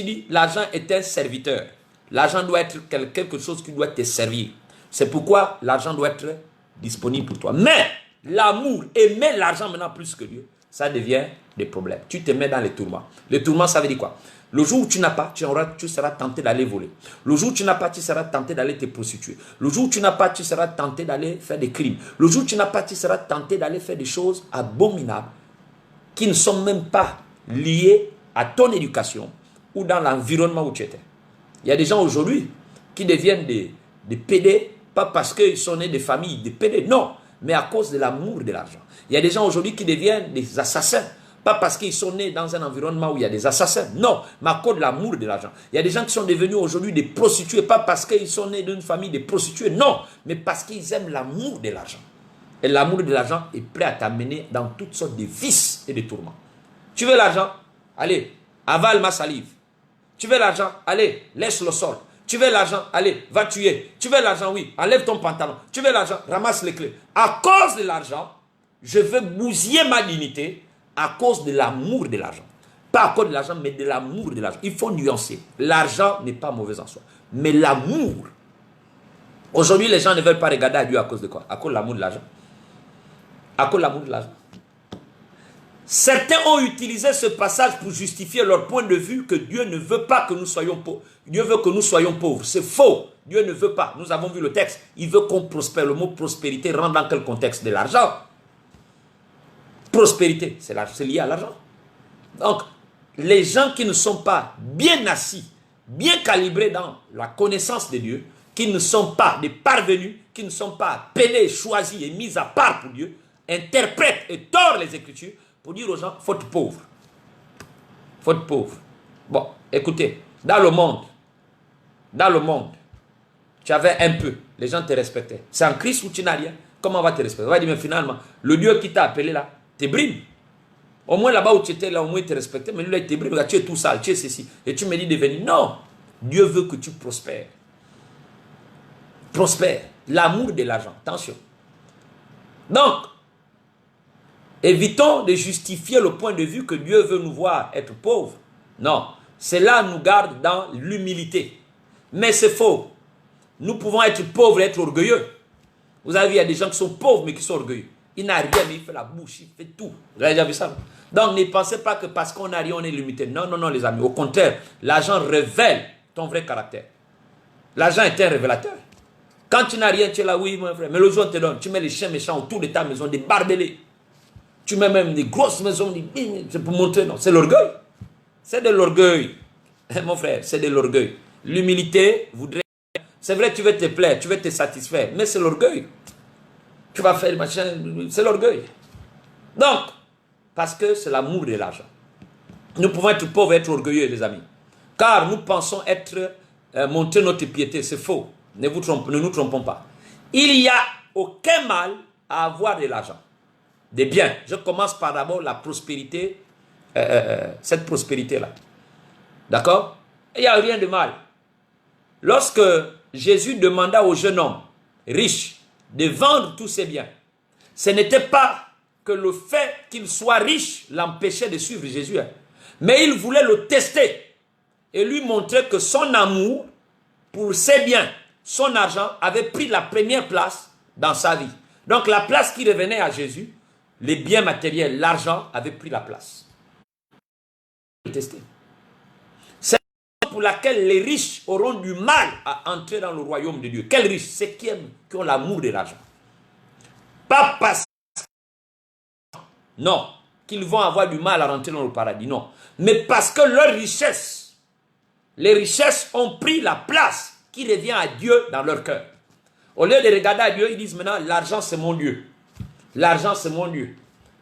dis l'argent est un serviteur, l'argent doit être quelque chose qui doit te servir. C'est pourquoi l'argent doit être disponible pour toi. Mais l'amour, aimer l'argent maintenant plus que Dieu, ça devient des problèmes. Tu te mets dans les tourments. Les tourments, ça veut dire quoi? Le jour où tu n'as pas, tu seras tenté d'aller voler. Le jour où tu n'as pas, tu seras tenté d'aller te prostituer. Le jour où tu n'as pas, tu seras tenté d'aller faire des crimes. Le jour où tu n'as pas, tu seras tenté d'aller faire des choses abominables qui ne sont même pas liées à ton éducation ou dans l'environnement où tu étais. Il y a des gens aujourd'hui qui deviennent des pédés, pas parce qu'ils sont nés de familles de pédés, non, mais à cause de l'amour de l'argent. Il y a des gens aujourd'hui qui deviennent des assassins, pas parce qu'ils sont nés dans un environnement où il y a des assassins, non, mais à cause de l'amour de l'argent. Il y a des gens qui sont devenus aujourd'hui des prostituées, pas parce qu'ils sont nés d'une famille de prostituées, non, mais parce qu'ils aiment l'amour de l'argent. Et l'amour de l'argent est prêt à t'amener dans toutes sortes de vices et de tourments. Tu veux l'argent? Allez, avale ma salive. Tu veux l'argent? Allez, laisse le sol. Tu veux l'argent? Allez, va tuer. Tu veux l'argent? Oui, enlève ton pantalon. Tu veux l'argent? Ramasse les clés. À cause de l'argent, je veux bousiller ma dignité à cause de l'amour de l'argent. Pas à cause de l'argent, mais de l'amour de l'argent. Il faut nuancer. L'argent n'est pas mauvais en soi. Mais l'amour. Aujourd'hui, les gens ne veulent pas regarder à Dieu à cause de quoi? À cause de l'amour de l'argent. À cause de l'amour de l'argent. Certains ont utilisé ce passage pour justifier leur point de vue que Dieu ne veut pas que nous soyons pauvres. Dieu veut que nous soyons pauvres. C'est faux. Dieu ne veut pas. Nous avons vu le texte. Il veut qu'on prospère. Le mot prospérité rentre dans quel contexte? De l'argent. Prospérité, c'est lié à l'argent. Donc, les gens qui ne sont pas bien assis, bien calibrés dans la connaissance de Dieu, qui ne sont pas des parvenus, qui ne sont pas appelés, choisis et mis à part pour Dieu, interprètent et tordent les Écritures pour dire aux gens, faut être pauvre. Faut être pauvre. Bon, écoutez, dans le monde, tu avais un peu, les gens te respectaient. C'est en Christ où tu n'as rien. Comment on va te respecter? On va dire, mais finalement, le Dieu qui t'a appelé là, te brime. Au moins là-bas où tu étais, là, au moins il te respectait, mais lui là, il te brime. Là, tu es tout sale, tu es ceci. Et tu me dis de venir. Non, Dieu veut que tu prospères. Prospère. L'amour de l'argent. Attention. Donc, évitons de justifier le point de vue que Dieu veut nous voir être pauvres. Non. Cela nous garde dans l'humilité. Mais c'est faux. Nous pouvons être pauvres et être orgueilleux. Vous avez vu, il y a des gens qui sont pauvres mais qui sont orgueilleux. Il n'a rien, mais il fait la bouche, il fait tout. Vous avez déjà vu ça? Donc ne pensez pas que parce qu'on n'a rien, on est limité. Non, non, non, les amis. Au contraire, l'argent révèle ton vrai caractère. L'argent est un révélateur. Quand tu n'as rien, tu es là, oui, mon frère. Mais le jour, on te donne. Tu mets les chiens méchants autour de ta maison, des barbelés. Tu mets même des grosses maisons. C'est pour montrer, non. C'est l'orgueil. C'est de l'orgueil. Mon frère, c'est de l'orgueil. L'humilité voudrait... C'est vrai, tu veux te plaire, tu veux te satisfaire, mais c'est l'orgueil. Tu vas faire le machin, c'est l'orgueil. Donc, parce que c'est l'amour de l'argent. Nous pouvons être pauvres et être orgueilleux, les amis. Car nous pensons être, montrer notre piété, c'est faux. Ne nous trompons pas. Il n'y a aucun mal à avoir de l'argent. Des biens. Je commence par d'abord la prospérité, cette prospérité-là. D'accord? Il n'y a rien de mal. Lorsque Jésus demanda au jeune homme riche de vendre tous ses biens, ce n'était pas que le fait qu'il soit riche l'empêchait de suivre Jésus, hein. Mais il voulait le tester et lui montrer que son amour pour ses biens, son argent avait pris la première place dans sa vie. Donc la place qui revenait à Jésus, les biens matériels, l'argent avait pris la place. Tester. C'est pour laquelle les riches auront du mal à entrer dans le royaume de Dieu. Quels riches? Ceux qui aiment, qui ont l'amour de l'argent. Pas parce non, qu'ils vont avoir du mal à rentrer dans le paradis, non. Mais parce que leurs richesses, les richesses ont pris la place qui revient à Dieu dans leur cœur. Au lieu de regarder à Dieu, ils disent maintenant, l'argent c'est mon Dieu. L'argent c'est mon Dieu.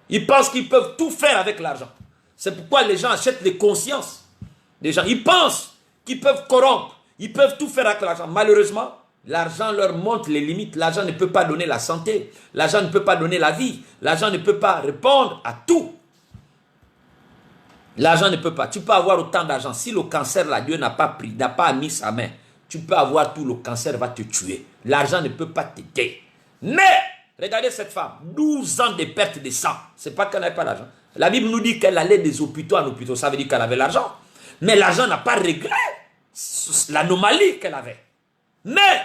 Ils pensent qu'ils peuvent tout faire avec l'argent. C'est pourquoi les gens achètent les consciences des gens. Ils pensent qu'ils peuvent corrompre, ils peuvent tout faire avec l'argent. Malheureusement, l'argent leur montre les limites. L'argent ne peut pas donner la santé. L'argent ne peut pas donner la vie. L'argent ne peut pas répondre à tout. L'argent ne peut pas. Tu peux avoir autant d'argent. Si le cancer, là, Dieu n'a pas pris, n'a pas mis sa main, tu peux avoir tout, le cancer va te tuer. L'argent ne peut pas t'aider. Mais, regardez cette femme, 12 ans de perte de sang. Ce n'est pas qu'elle n'avait pas l'argent. La Bible nous dit qu'elle allait des hôpitaux en hôpitaux. Ça veut dire qu'elle avait l'argent. Mais l'argent n'a pas réglé l'anomalie qu'elle avait. Mais,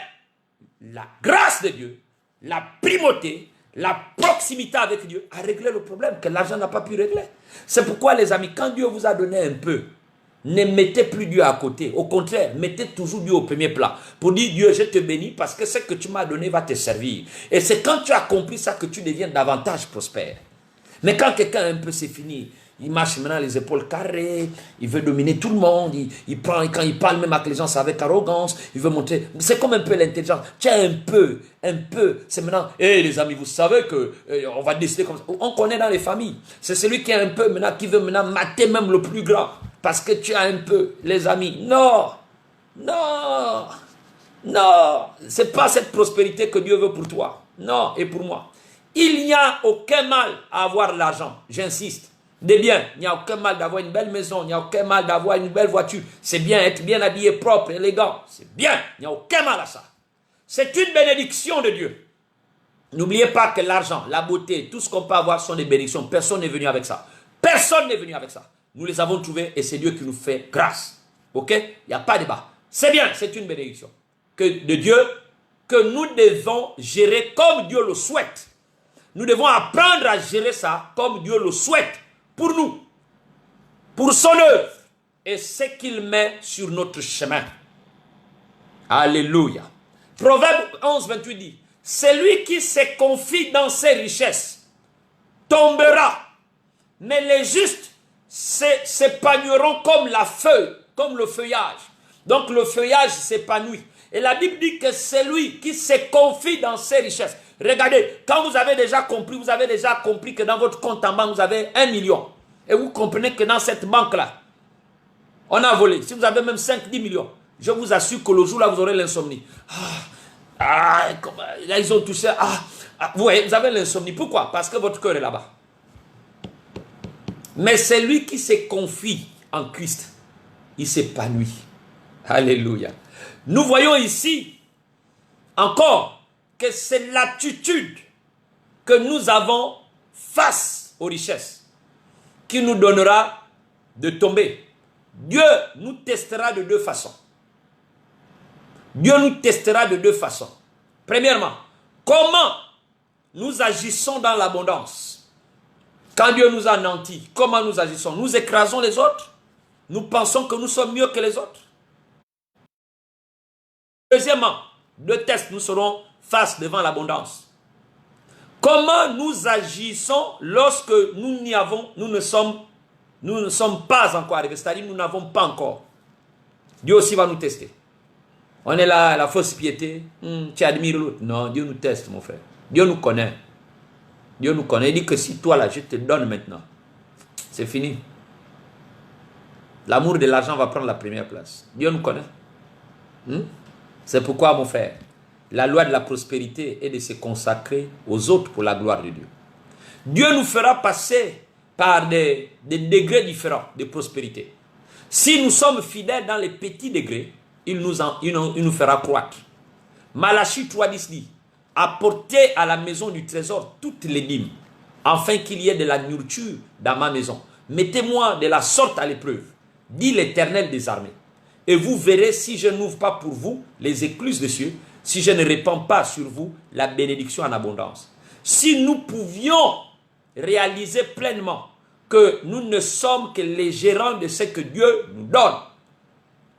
la grâce de Dieu, la primauté, la proximité avec Dieu a réglé le problème que l'argent n'a pas pu régler. C'est pourquoi les amis, quand Dieu vous a donné un peu, ne mettez plus Dieu à côté. Au contraire, mettez toujours Dieu au premier plan. Pour dire Dieu, je te bénis parce que ce que tu m'as donné va te servir. Et c'est quand tu as compris ça que tu deviens davantage prospère. Mais quand quelqu'un un peu c'est fini, il marche maintenant les épaules carrées, il veut dominer tout le monde, quand il parle même avec les gens, c'est avec arrogance, il veut montrer, c'est comme un peu l'intelligence. Tiens, un peu, c'est maintenant, les amis, vous savez que on va décider comme ça. On connaît dans les familles, c'est celui qui a un peu maintenant, qui veut maintenant mater même le plus grand, parce que tu as un peu, les amis. Non, non, non, c'est pas cette prospérité que Dieu veut pour toi, non, et pour moi. Il n'y a aucun mal à avoir l'argent, j'insiste. Des biens, il n'y a aucun mal d'avoir une belle maison, il n'y a aucun mal d'avoir une belle voiture. C'est bien, être bien habillé, propre, élégant. C'est bien, il n'y a aucun mal à ça. C'est une bénédiction de Dieu. N'oubliez pas que l'argent, la beauté, tout ce qu'on peut avoir sont des bénédictions. Personne n'est venu avec ça. Personne n'est venu avec ça. Nous les avons trouvés et c'est Dieu qui nous fait grâce. Ok? Il n'y a pas de débat. C'est bien, c'est une bénédiction de Dieu que nous devons gérer comme Dieu le souhaite. Nous devons apprendre à gérer ça comme Dieu le souhaite. Pour nous, pour son œuvre et ce qu'il met sur notre chemin. Alléluia. Proverbe 11, 28 dit, celui qui se confie dans ses richesses tombera, mais les justes s'épanouiront comme la feuille, comme le feuillage. Donc le feuillage s'épanouit. Et la Bible dit que celui qui se confie dans ses richesses. Regardez, quand vous avez déjà compris que dans votre compte en banque, vous avez 1 million. Et vous comprenez que dans cette banque-là, on a volé. Si vous avez même 5-10 millions, je vous assure que le jour-là, vous aurez l'insomnie. Là, ils ont touché. Vous voyez, vous avez l'insomnie. Pourquoi? Parce que votre cœur est là-bas. Mais c'est lui qui se confie en Christ. Il s'épanouit. Alléluia. Nous voyons ici encore que c'est l'attitude que nous avons face aux richesses qui nous donnera de tomber. Dieu nous testera de deux façons. Dieu nous testera de deux façons. Premièrement, comment nous agissons dans l'abondance? Quand Dieu nous a nantis, comment nous agissons? Nous écrasons les autres? Nous pensons que nous sommes mieux que les autres? Deuxièmement, deux tests, nous serons face devant l'abondance. Comment nous agissons lorsque nous ne sommes pas encore arrivés, c'est-à-dire nous n'avons pas encore. Dieu aussi va nous tester. On est là, la fausse piété. Tu admires l'autre. Non, Dieu nous teste, mon frère. Dieu nous connaît. Dieu nous connaît. Il dit que si toi, là, je te donne maintenant, c'est fini. L'amour de l'argent va prendre la première place. Dieu nous connaît. C'est pourquoi, mon frère, la loi de la prospérité est de se consacrer aux autres pour la gloire de Dieu. Dieu nous fera passer par des degrés différents de prospérité. Si nous sommes fidèles dans les petits degrés, il nous fera croître. Malachie 3,10 dit, apportez à la maison du trésor toutes les dîmes, afin qu'il y ait de la nourriture dans ma maison. Mettez-moi de la sorte à l'épreuve, dit l'Éternel des armées. Et vous verrez si je n'ouvre pas pour vous les écluses des cieux, si je ne répands pas sur vous la bénédiction en abondance. Si nous pouvions réaliser pleinement que nous ne sommes que les gérants de ce que Dieu nous donne,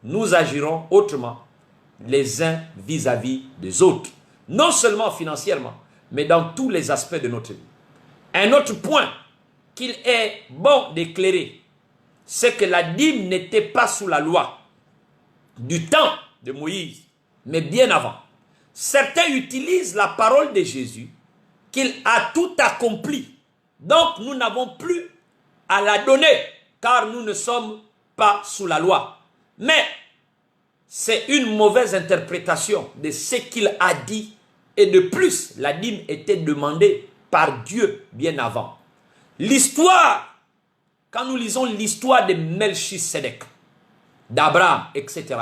nous agirons autrement les uns vis-à-vis des autres. Non seulement financièrement, mais dans tous les aspects de notre vie. Un autre point qu'il est bon d'éclairer, c'est que la dîme n'était pas sous la loi du temps de Moïse, mais bien avant. Certains utilisent la parole de Jésus, qu'il a tout accompli. Donc nous n'avons plus à la donner, car nous ne sommes pas sous la loi. Mais c'est une mauvaise interprétation de ce qu'il a dit. Et de plus, la dîme était demandée par Dieu bien avant. L'histoire, quand nous lisons l'histoire de Melchisedec, d'Abraham, etc.,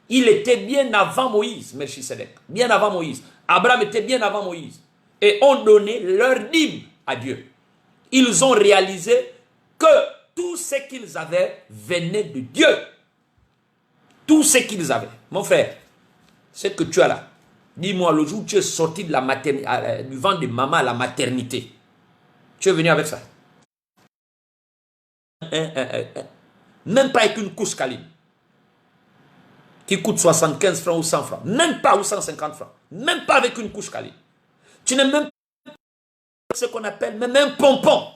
il était bien avant Moïse, Melchisedec, bien avant Moïse. Abraham était bien avant Moïse. Et ont donné leur dîme à Dieu. Ils ont réalisé que tout ce qu'ils avaient venait de Dieu. Tout ce qu'ils avaient. Mon frère, ce que tu as là, dis-moi, le jour où tu es sorti de la maternité, du ventre de maman à la maternité, tu es venu avec ça. Même pas avec une couche câline qui coûte 75 francs ou 100 francs. Même pas, ou 150 francs. Même pas avec une couche câline. Tu n'es même pas ce qu'on appelle même un pompon.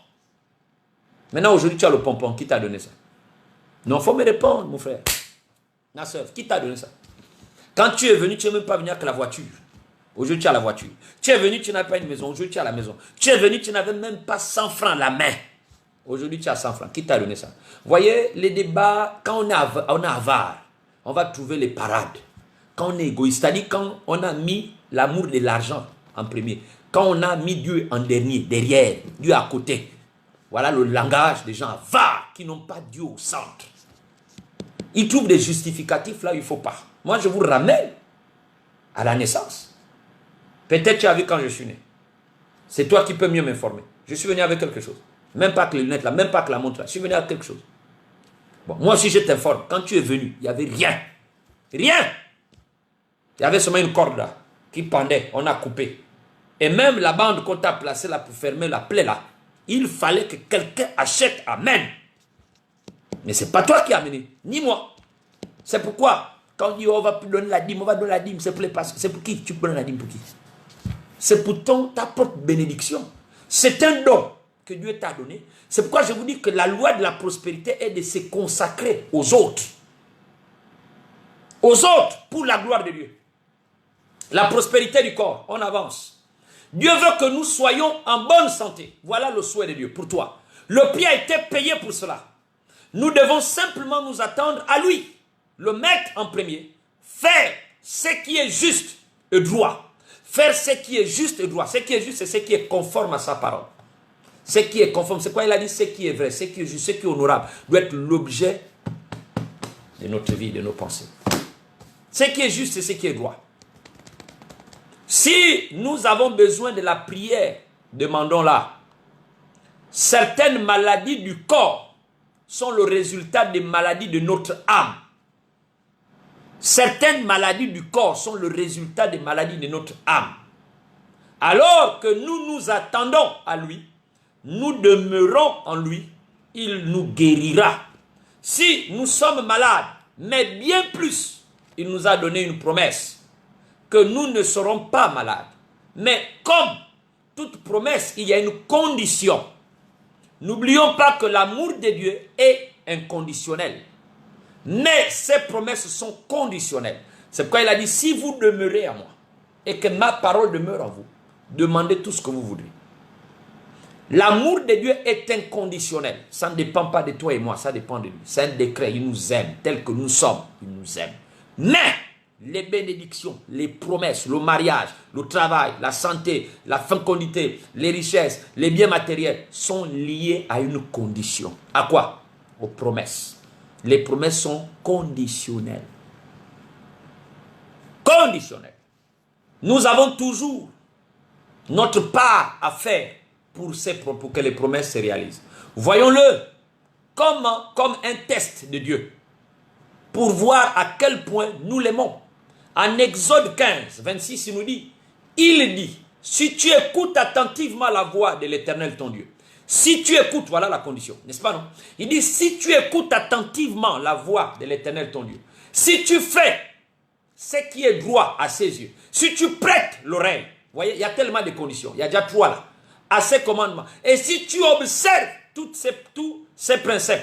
Maintenant, aujourd'hui, tu as le pompon. Qui t'a donné ça? Non, il faut me répondre, mon frère. Ma soeur, qui t'a donné ça? Quand tu es venu, tu n'es même pas venu avec la voiture. Aujourd'hui, tu as la voiture. Tu es venu, tu n'as pas une maison. Aujourd'hui, tu as la maison. Tu es venu, tu n'avais même pas 100 francs à la main. Aujourd'hui, tu as 100 francs. Qui t'a donné ça? Vous voyez, les débats, quand on est avare, on va trouver les parades. Quand on est égoïste, c'est-à-dire quand on a mis l'amour de l'argent en premier. Quand on a mis Dieu en dernier, derrière, Dieu à côté. Voilà le langage des gens avares qui n'ont pas Dieu au centre. Ils trouvent des justificatifs là où il ne faut pas. Moi, je vous ramène à la naissance. Peut-être tu as vu quand je suis né. C'est toi qui peux mieux m'informer. Je suis venu avec quelque chose. Même pas que les lunettes là, même pas que la montre là. Je suis venu avec quelque chose. Bon, moi aussi je t'informe. Quand tu es venu, il n'y avait rien. Rien. Il y avait seulement une corde là qui pendait. On a coupé. Et même la bande qu'on t'a placée là pour fermer la plaie là, il fallait que quelqu'un achète. Amen. Mais ce n'est pas toi qui as amené, ni moi. C'est pourquoi, quand on dit on va plus donner la dîme, on va donner la dîme, c'est pour qui? Tu peux donner la dîme pour qui? C'est pour ta propre bénédiction. C'est un don que Dieu t'a donné. C'est pourquoi je vous dis que la loi de la prospérité est de se consacrer aux autres. Aux autres, pour la gloire de Dieu. La prospérité du corps, on avance. Dieu veut que nous soyons en bonne santé. Voilà le souhait de Dieu pour toi. Le prix a été payé pour cela. Nous devons simplement nous attendre à lui. Le mettre en premier. Faire ce qui est juste et droit. Faire ce qui est juste et droit. Ce qui est juste, c'est ce qui est conforme à sa parole. Ce qui est conforme, c'est quoi il a dit? Ce qui est vrai, ce qui est juste, ce qui est honorable, doit être l'objet de notre vie, de nos pensées. Ce qui est juste, c'est ce qui est droit. Si nous avons besoin de la prière, demandons-la. Certaines maladies du corps sont le résultat des maladies de notre âme. Certaines maladies du corps sont le résultat des maladies de notre âme. Alors que nous nous attendons à lui, nous demeurons en lui, il nous guérira. Si nous sommes malades, mais bien plus, il nous a donné une promesse que nous ne serons pas malades. Mais comme toute promesse, il y a une condition. N'oublions pas que l'amour de Dieu est inconditionnel. Mais ces promesses sont conditionnelles. C'est pourquoi il a dit, si vous demeurez en moi et que ma parole demeure en vous, demandez tout ce que vous voudrez. L'amour de Dieu est inconditionnel. Ça ne dépend pas de toi et moi, ça dépend de lui. C'est un décret, il nous aime tel que nous sommes. Il nous aime. Mais les bénédictions, les promesses, le mariage, le travail, la santé, la fécondité, les richesses, les biens matériels sont liés à une condition. À quoi? Aux promesses. Les promesses sont conditionnelles. Conditionnelles. Nous avons toujours notre part à faire pour que les promesses se réalisent. Voyons-le comme un test de Dieu pour voir à quel point nous l'aimons. En Exode 15, 26, il nous dit, il dit, si tu écoutes attentivement la voix de l'Éternel ton Dieu, si tu écoutes, voilà la condition, n'est-ce pas non? Il dit, si tu écoutes attentivement la voix de l'Éternel ton Dieu, si tu fais ce qui est droit à ses yeux, si tu prêtes l'oreille, vous voyez, il y a tellement de conditions, il y a déjà 3 là, à ses commandements, et si tu observes tous ces principes,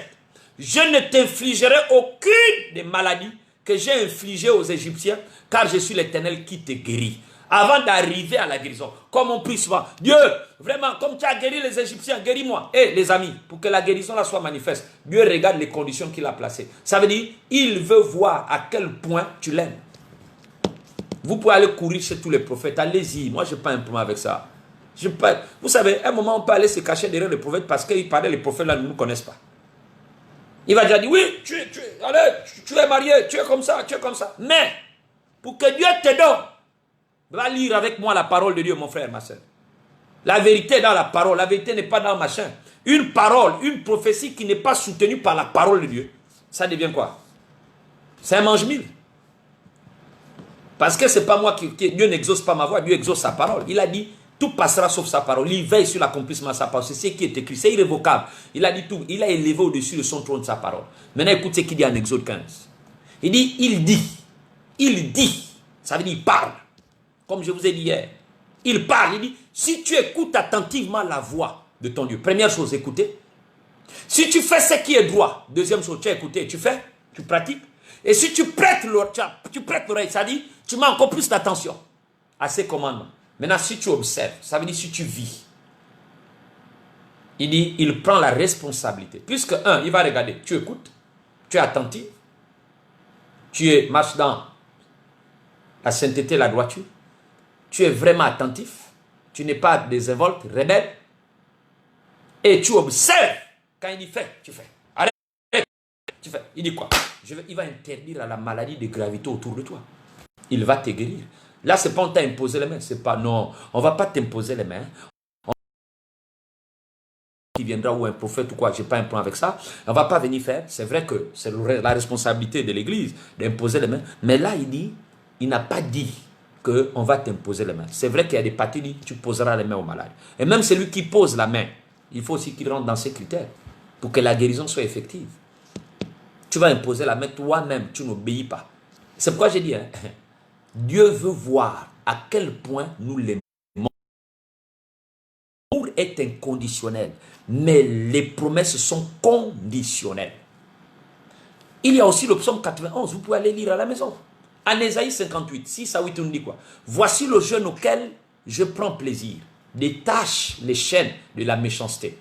je ne t'infligerai aucune des maladies que j'ai infligées aux Égyptiens, car je suis l'Éternel qui te guérit. Avant d'arriver à la guérison, comme on prie souvent, Dieu, vraiment, comme tu as guéri les Égyptiens, guéris-moi. Et les amis, pour que la guérison là soit manifeste, Dieu regarde les conditions qu'il a placées. Ça veut dire, il veut voir à quel point tu l'aimes. Vous pouvez aller courir chez tous les prophètes, allez-y, moi je n'ai pas un problème avec ça. Vous savez, à un moment on peut aller se cacher derrière les prophètes parce qu'il paraît les prophètes là ne nous connaissent pas. Il va déjà dire, oui, tu es marié, tu es comme ça, tu es comme ça. Mais, pour que Dieu te donne, va lire avec moi la parole de Dieu, mon frère, ma soeur. La vérité est dans la parole, la vérité n'est pas dans machin. Une parole, une prophétie qui n'est pas soutenue par la parole de Dieu, ça devient quoi? C'est un mange-mille. Parce que c'est pas moi Dieu n'exauce pas ma voix, Dieu exauce sa parole. Il a dit, tout passera sauf sa parole. Il veille sur l'accomplissement de sa parole. C'est ce qui est écrit, c'est irrévocable. Il a dit tout, il a élevé au-dessus de son trône de sa parole. Maintenant, écoute ce qu'il dit en Exode 15. Il dit, ça veut dire il parle. Comme je vous ai dit hier, il parle, il dit, si tu écoutes attentivement la voix de ton Dieu, première chose, écoutez. Si tu fais ce qui est droit, deuxième chose, tu as écouté, tu fais, tu pratiques. Et si tu prêtes l'oreille, ça dit, tu mets encore plus d'attention à ces commandements. Maintenant, si tu observes, ça veut dire si tu vis. Il dit, il prend la responsabilité. Puisque, il va regarder, tu écoutes, tu es attentif, tu marches dans la sainteté, la droiture, tu es vraiment attentif, tu n'es pas désinvolte, rebelle, et tu observes. Quand il dit fais, tu fais. Arrête, tu fais. Il dit quoi? Il va interdire à la maladie de gravité autour de toi. Il va te guérir. Là, c'est pas on t'a imposé les mains, c'est pas non, on va pas t'imposer les mains. Qui viendra ou un prophète ou quoi, j'ai pas un plan avec ça. On va pas venir faire. C'est vrai que c'est la responsabilité de l'Église d'imposer les mains, mais là il dit, il n'a pas dit que on va t'imposer les mains. C'est vrai qu'il y a des parties dit tu poseras les mains aux malades. Et même celui qui pose la main, il faut aussi qu'il rentre dans ces critères pour que la guérison soit effective. Tu vas imposer la main toi-même, tu n'obéis pas. C'est pourquoi j'ai dit, Dieu veut voir à quel point nous l'aimons. L'amour est inconditionnel, mais les promesses sont conditionnelles. Il y a aussi le psaume 91, vous pouvez aller lire à la maison. En Ésaïe 58, 6 à 8, on dit quoi? Voici le jeûne auquel je prends plaisir. Détache les chaînes de la méchanceté.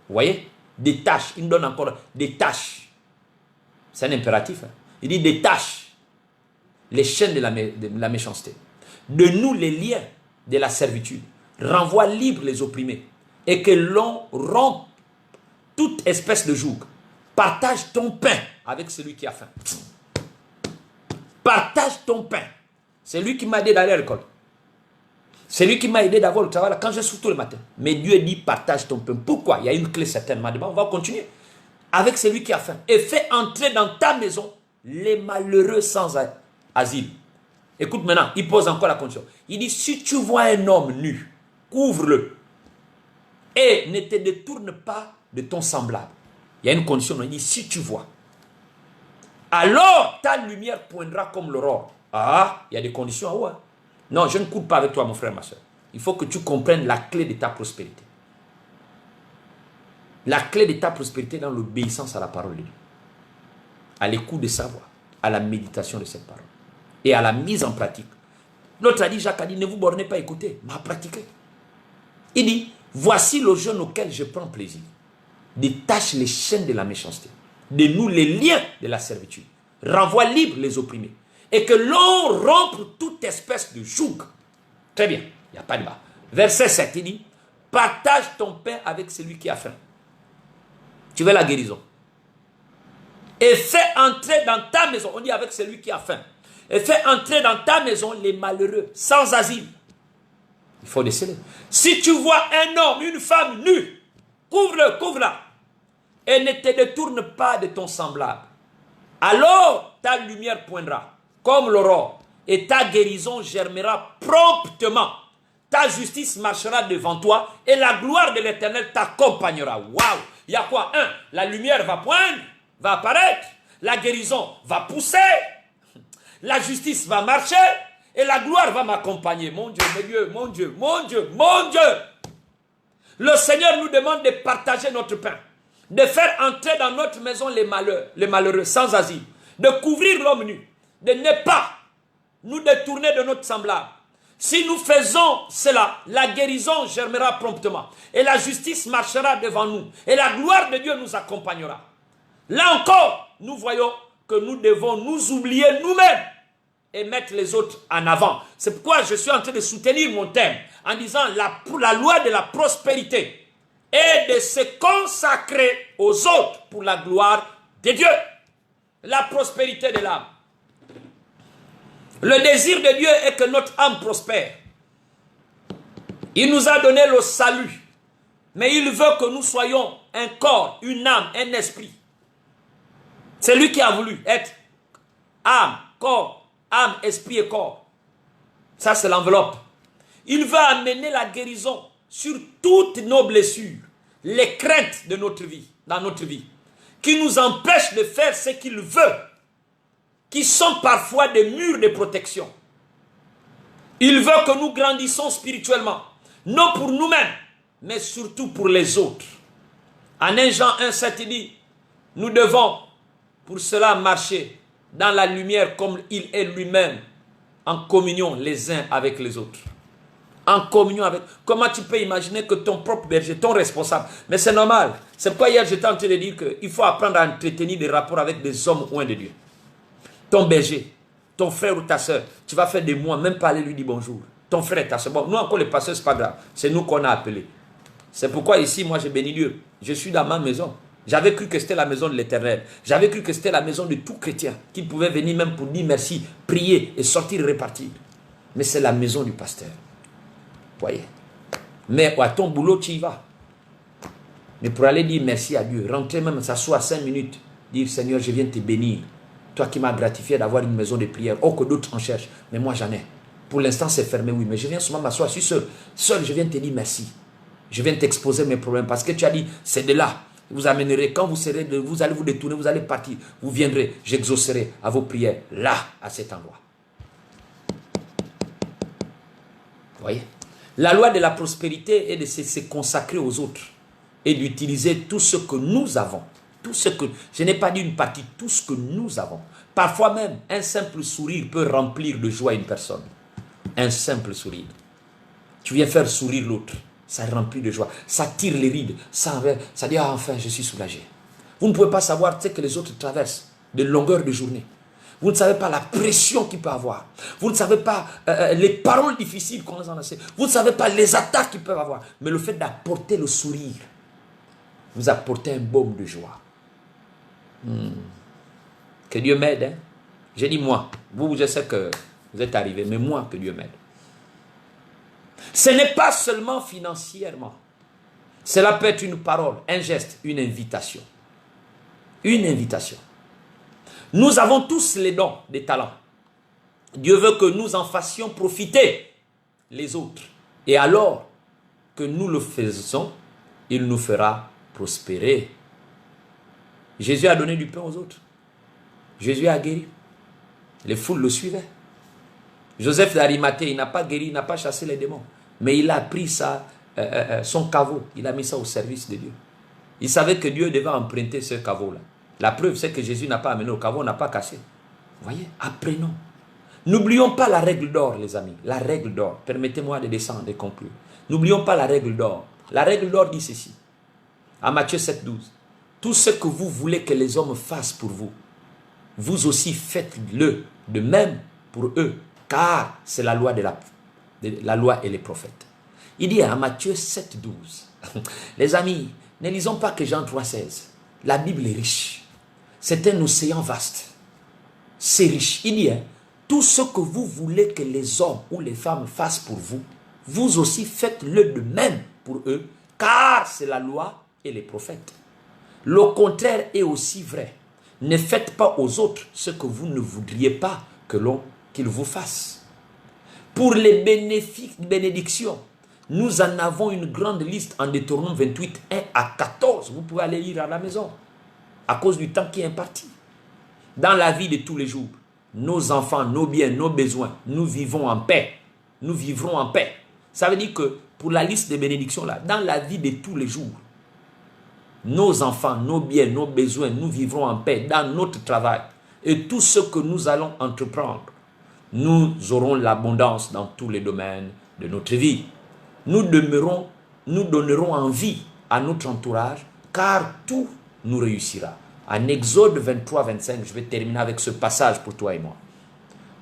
Vous voyez? Détache, il me donne encore détache. C'est un impératif. Hein? Il dit détache les chaînes de la méchanceté. De nous les liens de la servitude. Renvoie libre les opprimés. Et que l'on rompe toute espèce de joug. Partage ton pain avec celui qui a faim. Partage ton pain. C'est lui qui m'a aidé d'aller à l'école. C'est lui qui m'a aidé d'avoir le travail quand je souffre tout le matin. Mais Dieu dit partage ton pain. Pourquoi? Il y a une clé certainement dedans. On va continuer. Avec celui qui a faim. Et fais entrer dans ta maison les malheureux sans asile. Écoute maintenant, il pose encore la condition. Il dit, si tu vois un homme nu, couvre-le. Et ne te détourne pas de ton semblable. Il y a une condition, il dit, si tu vois. Alors ta lumière poindra comme l'aurore. Ah, il y a des conditions en haut. Hein? Non, je ne cours pas avec toi, mon frère, ma soeur. Il faut que tu comprennes la clé de ta prospérité. La clé de ta prospérité dans l'obéissance à la parole de Dieu. À l'écoute de sa voix, à la méditation de cette parole. Et à la mise en pratique. L'autre a dit, Jacques a dit, ne vous bornez pas à écouter, mais à pratiquer. Il dit, voici le jeûne auquel je prends plaisir. Détache les chaînes de la méchanceté. Dénoue les liens de la servitude. Renvoie libre les opprimés. Et que l'on rompe toute espèce de joug. Très bien, il n'y a pas de bas. Verset 7, il dit, partage ton pain avec celui qui a faim. Tu veux la guérison. Et fais entrer dans ta maison, on dit avec celui qui a faim. Et fais entrer dans ta maison les malheureux, sans asile. Il faut déceler. Si tu vois un homme, une femme nue, couvre-le, couvre-la. Et ne te détourne pas de ton semblable. Alors ta lumière poindra comme l'aurore. Et ta guérison germera promptement. Ta justice marchera devant toi. Et la gloire de l'Éternel t'accompagnera. Waouh! Il y a quoi? La lumière va poindre, va apparaître. La guérison va pousser. La justice va marcher. Et la gloire va m'accompagner. Mon Dieu, mon Dieu, mon Dieu, mon Dieu, mon Dieu. Le Seigneur nous demande de partager notre pain. De faire entrer dans notre maison les malheureux, sans asile. De couvrir l'homme nu. De ne pas nous détourner de notre semblable. Si nous faisons cela, la guérison germera promptement. Et la justice marchera devant nous. Et la gloire de Dieu nous accompagnera. Là encore, nous voyons que nous devons nous oublier nous-mêmes. Et mettre les autres en avant. C'est pourquoi je suis en train de soutenir mon thème. En disant la loi de la prospérité. Et de se consacrer aux autres pour la gloire de Dieu. La prospérité de l'âme. Le désir de Dieu est que notre âme prospère. Il nous a donné le salut. Mais il veut que nous soyons un corps, une âme, un esprit. C'est lui qui a voulu être âme, corps, âme, esprit et corps. Ça, c'est l'enveloppe. Il veut amener la guérison sur toutes nos blessures, les craintes de notre vie, dans notre vie, qui nous empêchent de faire ce qu'il veut, qui sont parfois des murs de protection. Il veut que nous grandissions spirituellement, non pour nous-mêmes, mais surtout pour les autres. En 1 Jean 1,7, il dit, nous devons pour cela marcher dans la lumière comme il est lui-même, en communion les uns avec les autres. En communion avec... Comment tu peux imaginer que ton propre berger, ton responsable... Mais c'est normal. C'est pourquoi hier j'étais en train de dire qu'il faut apprendre à entretenir des rapports avec des hommes loin de Dieu. Ton berger, ton frère ou ta soeur, tu vas faire des mois, même pas aller lui dire bonjour. Ton frère et ta soeur. Bon, nous encore les pasteurs, c'est pas grave. C'est nous qu'on a appelés. C'est pourquoi ici, moi j'ai béni Dieu. Je suis dans ma maison. J'avais cru que c'était la maison de l'Éternel. J'avais cru que c'était la maison de tout chrétien qui pouvait venir même pour dire merci, prier et sortir et repartir. Mais c'est la maison du pasteur. Voyez. Mais à ton boulot, tu y vas. Mais pour aller dire merci à Dieu, rentrer même, s'asseoir 5 minutes, dire Seigneur, je viens te bénir. Toi qui m'as gratifié d'avoir une maison de prière. Oh, que d'autres en cherchent. Mais moi, j'en ai. Pour l'instant, c'est fermé, oui. Mais je viens souvent m'asseoir. Je suis seul. Seul, je viens te dire merci. Je viens t'exposer mes problèmes. Parce que tu as dit, c'est de là. Vous amènerez. Quand vous serez, vous allez vous détourner, vous allez partir. Vous viendrez. J'exaucerai à vos prières. Là, à cet endroit. Vous voyez? La loi de la prospérité est de se consacrer aux autres. Et d'utiliser tout ce que nous avons. Tout ce que, je n'ai pas dit une partie, tout ce que nous avons. Parfois même, un simple sourire peut remplir de joie une personne. Un simple sourire. Tu viens faire sourire l'autre. Ça remplit de joie. Ça tire les rides. Ça dit, ah, enfin, je suis soulagé. Vous ne pouvez pas savoir ce que les autres traversent de longueur de journée. Vous ne savez pas la pression qu'il peut avoir. Vous ne savez pas les paroles difficiles qu'on les enlace. Vous ne savez pas les attaques qu'ils peuvent avoir. Mais le fait d'apporter le sourire, vous apportez un baume de joie. Que Dieu m'aide. Hein? J'ai dit moi. Vous, je sais que vous êtes arrivés. Mais moi, que Dieu m'aide. Ce n'est pas seulement financièrement. Cela peut être une parole, un geste, une invitation. Une invitation. Nous avons tous les dons, des talents. Dieu veut que nous en fassions profiter les autres. Et alors que nous le faisons, il nous fera prospérer. Jésus a donné du pain aux autres. Jésus a guéri. Les foules le suivaient. Joseph d'Arimathée, il n'a pas guéri, il n'a pas chassé les démons. Mais il a pris son caveau, il a mis ça au service de Dieu. Il savait que Dieu devait emprunter ce caveau-là. La preuve, c'est que Jésus n'a pas amené au caveau, n'a pas cassé. Vous voyez, apprenons. N'oublions pas la règle d'or, les amis. La règle d'or. Permettez-moi de descendre et conclure. N'oublions pas la règle d'or. La règle d'or dit ceci. À Matthieu 7, 12. Tout ce que vous voulez que les hommes fassent pour vous, vous aussi faites-le de même pour eux. Car c'est la loi la loi et les prophètes. Il dit à Matthieu 7, 12. Les amis, ne lisons pas que Jean 3, 16. La Bible est riche. C'est un océan vaste. C'est riche. Il dit, tout ce que vous voulez que les hommes ou les femmes fassent pour vous, vous aussi faites-le de même pour eux, car c'est la loi et les prophètes. Le contraire est aussi vrai. Ne faites pas aux autres ce que vous ne voudriez pas qu'ils vous fassent. Pour les bénédictions, nous en avons une grande liste en Deutéronome 28, 1 à 14. Vous pouvez aller lire à la maison, à cause du temps qui est imparti. Dans la vie de tous les jours, nos enfants, nos biens, nos besoins, nous vivons en paix. Nous vivrons en paix. Ça veut dire que pour la liste des bénédictions là, dans la vie de tous les jours, nos enfants, nos biens, nos besoins, nous vivrons en paix dans notre travail. Et tout ce que nous allons entreprendre, nous aurons l'abondance dans tous les domaines de notre vie. Nous donnerons envie à notre entourage, car tout nous réussira. En Exode 23, 25, je vais terminer avec ce passage pour toi et moi.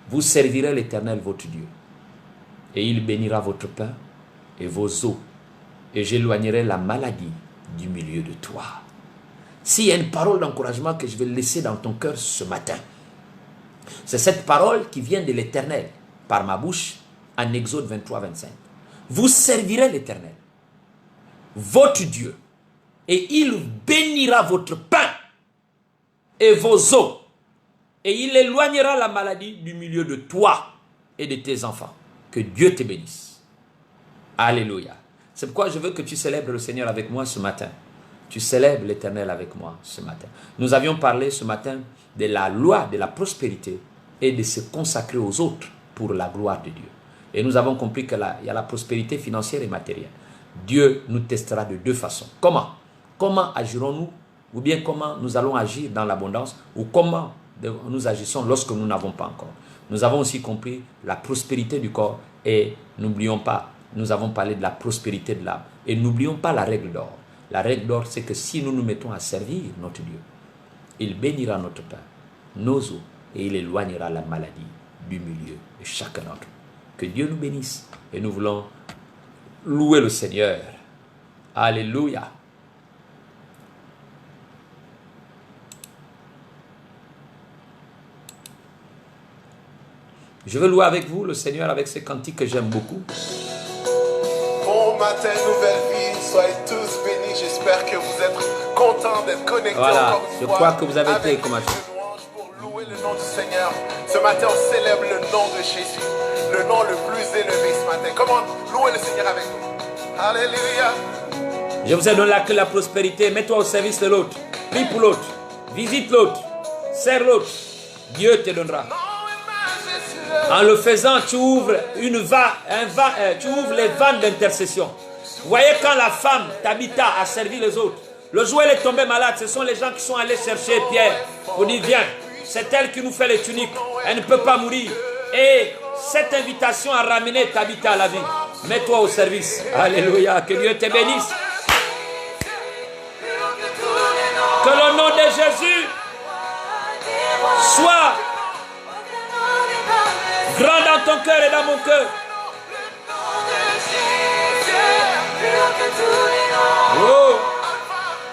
Vous servirez l'Éternel votre Dieu, et il bénira votre pain et vos eaux, et j'éloignerai la maladie du milieu de toi. S'il y a une parole d'encouragement que je vais laisser dans ton cœur ce matin, c'est cette parole qui vient de l'Éternel par ma bouche en Exode 23, 25. Vous servirez l'Éternel, votre Dieu, et il bénira votre pain et vos eaux, et il éloignera la maladie du milieu de toi et de tes enfants. Que Dieu te bénisse. Alléluia. C'est pourquoi je veux que tu célèbres le Seigneur avec moi ce matin. Tu célèbres l'Éternel avec moi ce matin. Nous avions parlé ce matin de la loi de la prospérité et de se consacrer aux autres pour la gloire de Dieu. Et nous avons compris qu'il y a la prospérité financière et matérielle. Dieu nous testera de deux façons. Comment? Comment agirons-nous? Ou bien comment nous allons agir dans l'abondance? Ou comment nous agissons lorsque nous n'avons pas encore? Nous avons aussi compris la prospérité du corps. Et n'oublions pas, nous avons parlé de la prospérité de l'âme. Et n'oublions pas la règle d'or. La règle d'or, c'est que si nous nous mettons à servir notre Dieu, il bénira notre pain, nos eaux, et il éloignera la maladie du milieu de chacun d'entre nous. Que Dieu nous bénisse. Et nous voulons louer le Seigneur. Alléluia. Je veux louer avec vous le Seigneur avec ces cantiques que j'aime beaucoup. Bon matin, nouvelle vie. Soyez tous bénis. J'espère que vous êtes contents d'être connectés. Voilà, encore une je fois crois que vous avez été avec comme pour louer le nom du Seigneur. Ce matin, on célèbre le nom de Jésus, le nom le plus élevé ce matin. Comment louer le Seigneur avec nous? Alléluia. Je vous ai donné la clé de la prospérité. Mets-toi au service de l'autre. Prie pour l'autre. Visite l'autre. Sers l'autre. Dieu te donnera. En le faisant, tu ouvres tu ouvres les vannes d'intercession. Vous voyez, quand la femme Tabitha a servi les autres, le jour où elle est tombée malade, ce sont les gens qui sont allés chercher Pierre pour dire viens. C'est elle qui nous fait les tuniques. Elle ne peut pas mourir. Et cette invitation a ramené Tabitha à la vie. Mets-toi au service. Alléluia. Que Dieu te bénisse. Que le nom de Jésus soit grand dans ton cœur et dans mon cœur. Oh,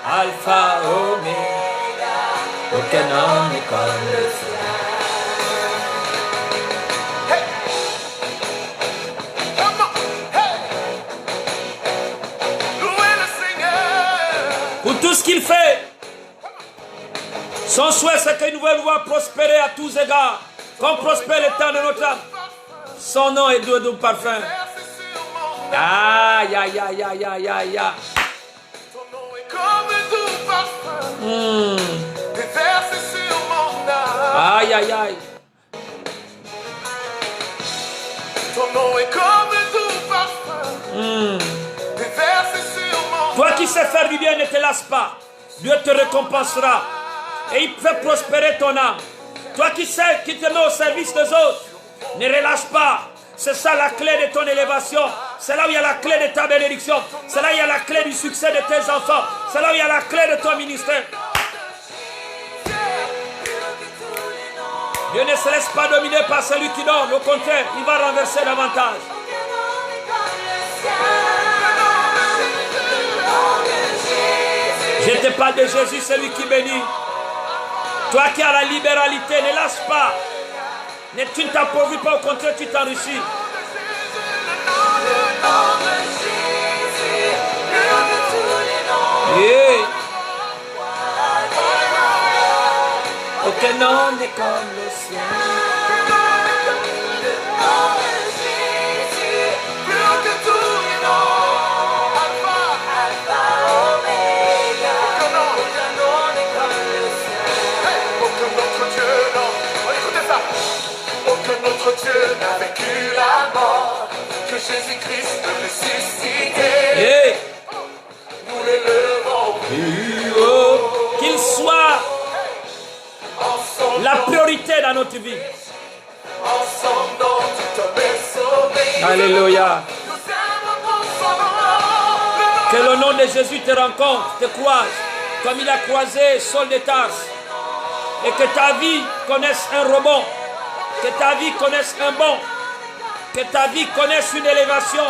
Alpha, Omega, aucun nom n'est comme le Seigneur. Pour tout ce qu'il fait, son souhait c'est que nous voulons voir prospérer à tous égards. Qu'on prospère le temps de notre âme. Son nom est doux parfum. Aïe, aïe, aïe, aïe, aïe, aïe, aïe. Ton nom est comme doux parfum. Déversé sur mon âme. Aïe, aïe, aïe. Ton nom est comme doux parfum. Déversé sur mon âme. Toi qui sais faire du bien, ne te lasse pas. Dieu te récompensera. Et il fait prospérer ton âme. Toi qui sais, qui te met au service des autres, ne relâche pas. C'est ça la clé de ton élévation. C'est là où il y a la clé de ta bénédiction. C'est là où il y a la clé du succès de tes enfants. C'est là où il y a la clé de ton ministère. Dieu ne se laisse pas dominer par celui qui donne. Au contraire, il va renverser davantage. Je te parle de Jésus, celui qui bénit. Toi qui as la libéralité, ne lâche pas. Tu ne t'appauvris pas, au contraire, tu t'enrichis. Yeah. Aucun nom n'est comme le sien. Notre Dieu n'a vaincu la mort, que Jésus-Christ ressuscité. Hey. Nous l'élevons plus haut. Qu'il soit la priorité dans notre vie. En son nom, tout homme est sauvé. Alléluia. Nous aimons son nom. Que le nom de Jésus te rencontre, te croise, comme il a croisé Saul de Tarse. Et que ta vie connaisse un rebond. Que ta vie connaisse un bond. Que ta vie connaisse une élévation.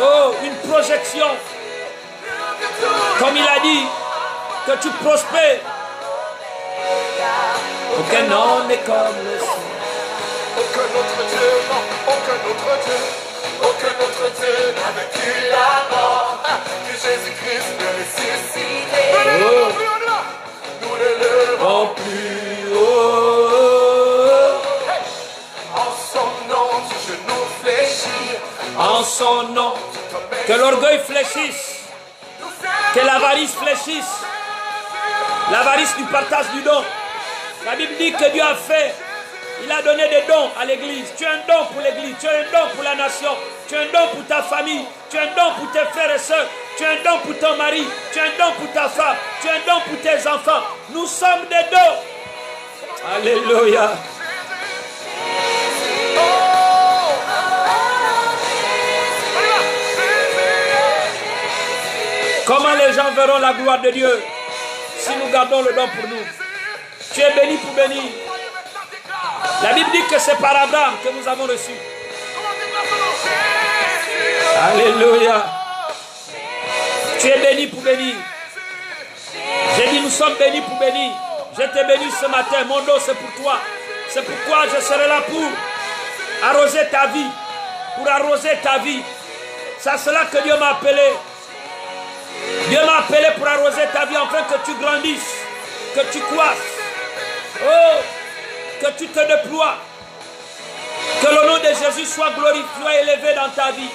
Oh, une projection. Comme il a dit, que tu prospères. Aucun nom n'est comme le sien. Aucun autre Dieu, non, aucun autre Dieu. Aucun autre Dieu n'a vaincu la mort. Que Jésus-Christ ressuscité. Oh. Nous l'élevons plus haut. En son nom, que l'orgueil fléchisse, que l'avarice fléchisse, l'avarice du partage du don. La Bible dit que Dieu a fait, il a donné des dons à l'église. Tu as un don pour l'église, tu as un don pour la nation, tu as un don pour ta famille, tu as un don pour tes frères et sœurs, tu as un don pour ton mari, tu as un don pour ta femme, tu as un don pour tes enfants. Nous sommes des dons. Alléluia. Comment les gens verront la gloire de Dieu si nous gardons le don pour nous? Tu es béni pour bénir. La Bible dit que c'est par Abraham que nous avons reçu. Alléluia. Tu es béni pour bénir. J'ai dit nous sommes bénis pour bénir. Je t'ai béni ce matin. Mon dos c'est pour toi. C'est pourquoi je serai là pour arroser ta vie. Pour arroser ta vie. C'est cela que Dieu m'a appelé. Dieu m'a appelé pour arroser ta vie afin que tu grandisses, que tu croisses, oh, que tu te déploies, que le nom de Jésus soit glorifié, soit élevé dans ta vie.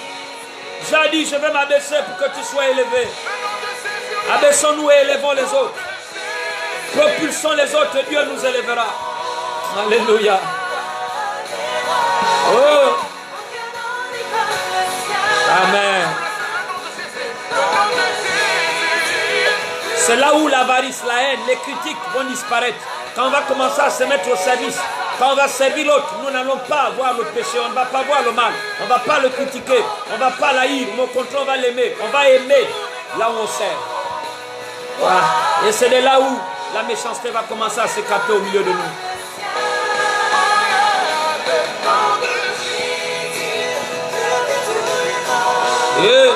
J'ai dit, je vais m'abaisser pour que tu sois élevé. Abaissons-nous et élevons les autres. Propulsons les autres et Dieu nous élèvera. Alléluia. Oh. Amen. C'est là où l'avarice, la haine, les critiques vont disparaître. Quand on va commencer à se mettre au service, quand on va servir l'autre, nous n'allons pas voir le péché, on ne va pas voir le mal, on ne va pas le critiquer, on ne va pas l'haïr, mais au contraire on va l'aimer, on va aimer là où on sert. Voilà. Et c'est de là où la méchanceté va commencer à s'écarter au milieu de nous. Et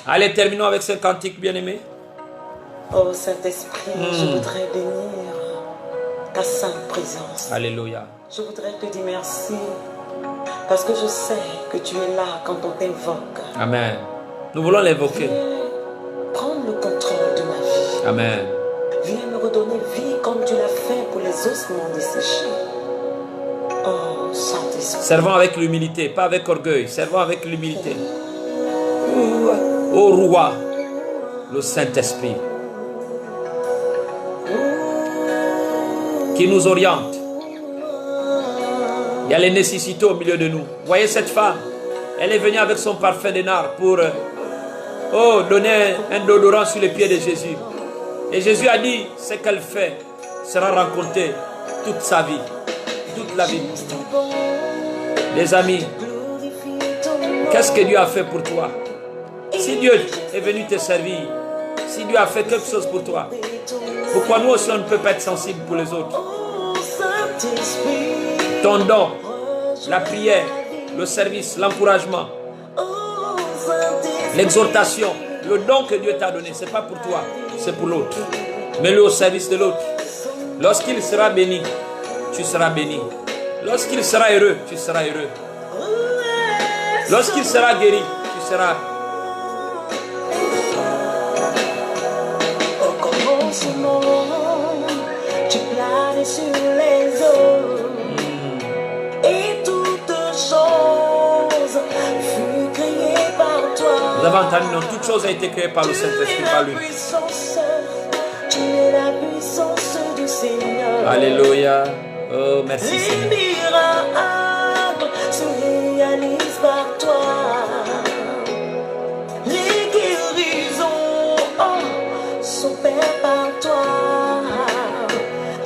allez, terminons avec ce cantique bien-aimé. Oh Saint-Esprit, je voudrais bénir ta sainte présence. Alléluia. Je voudrais te dire merci parce que je sais que tu es là quand on t'invoque. Amen. Nous voulons l'invoquer. Amen. Viens me redonner vie comme tu l'as fait pour les ossements desséchés. Oh, Saint-Esprit. Servons avec l'humilité, pas avec orgueil. Servons avec l'humilité. Ô roi, le Saint-Esprit, qui nous oriente. Il y a les nécessités au milieu de nous. Voyez cette femme, elle est venue avec son parfum de nard pour donner un odorant sur les pieds de Jésus. Et Jésus a dit, ce qu'elle fait sera rencontré toute sa vie, toute la vie. Les amis, qu'est-ce que Dieu a fait pour toi? Si Dieu est venu te servir, si Dieu a fait quelque chose pour toi, pourquoi nous aussi on ne peut pas être sensibles pour les autres? Ton don, la prière, le service, l'encouragement, l'exhortation, le don que Dieu t'a donné, ce n'est pas pour toi, c'est pour l'autre. Mets-le au service de l'autre. Lorsqu'il sera béni, tu seras béni. Lorsqu'il sera heureux, tu seras heureux. Lorsqu'il sera guéri, tu seras. Au commencement, tu planais sur les eaux. Et toute chose fut créée par toi. Vous avez entendu, non, toute chose a été créée par le Saint-Esprit, par lui. Tu es la puissance du Seigneur. Alléluia. Oh, merci Les Seigneur. miracles se réalisent par toi. Les guérisons s'opèrent par toi.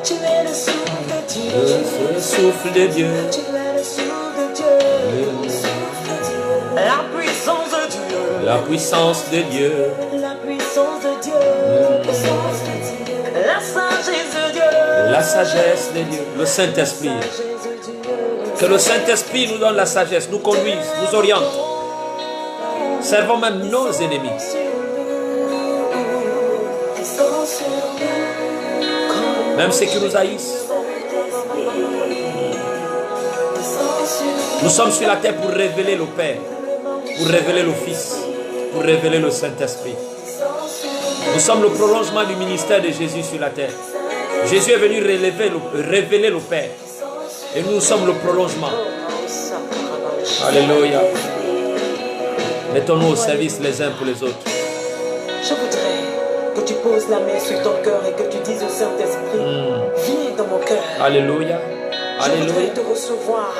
Tu es le souffle de Dieu. Le souffle de Dieu. Tu es le souffle de Dieu. La puissance de Dieu. La puissance de Dieu. La puissance de Dieu. La sagesse de Dieu. La sagesse de Dieu. Le Saint-Esprit. Que le Saint-Esprit nous donne la sagesse, nous conduise, nous oriente. Servons même nos ennemis. Même ceux qui nous haïssent. Nous sommes sur la terre pour révéler le Père, pour révéler le Fils, pour révéler le Saint-Esprit. Nous sommes le prolongement du ministère de Jésus sur la terre. Jésus est venu révéler le Père. Et nous sommes le prolongement. Alléluia. Mettons-nous au service les uns pour les autres. Je voudrais que tu poses la main sur ton cœur et que tu dises au Saint-Esprit, viens dans mon cœur. Alléluia. Je voudrais Alléluia. te recevoir.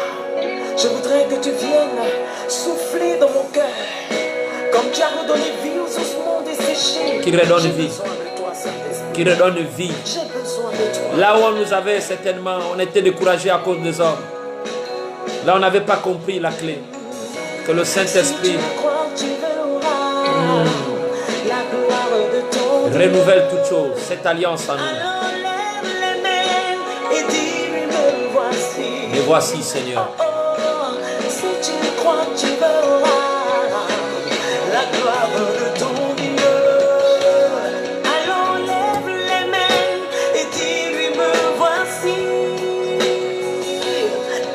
Je voudrais que tu viennes souffler dans mon cœur. Comme tu as redonné vie aux ossements desséchés. Qui redonne J'ai vie. besoin de toi, Saint-Esprit. Qui redonne vie. J'ai besoin de toi. Là où on nous avait certainement, on était découragés à cause des hommes. Là on n'avait pas compris la clé. Que le Saint-Esprit La gloire de ton renouvelle toutes choses. Cette alliance en nous. Alors lève les mains et dis me voici. Mais voici Seigneur. Oh, si tu crois tu verras la gloire de ton Dieu. Alors lève les mains et dis me voici.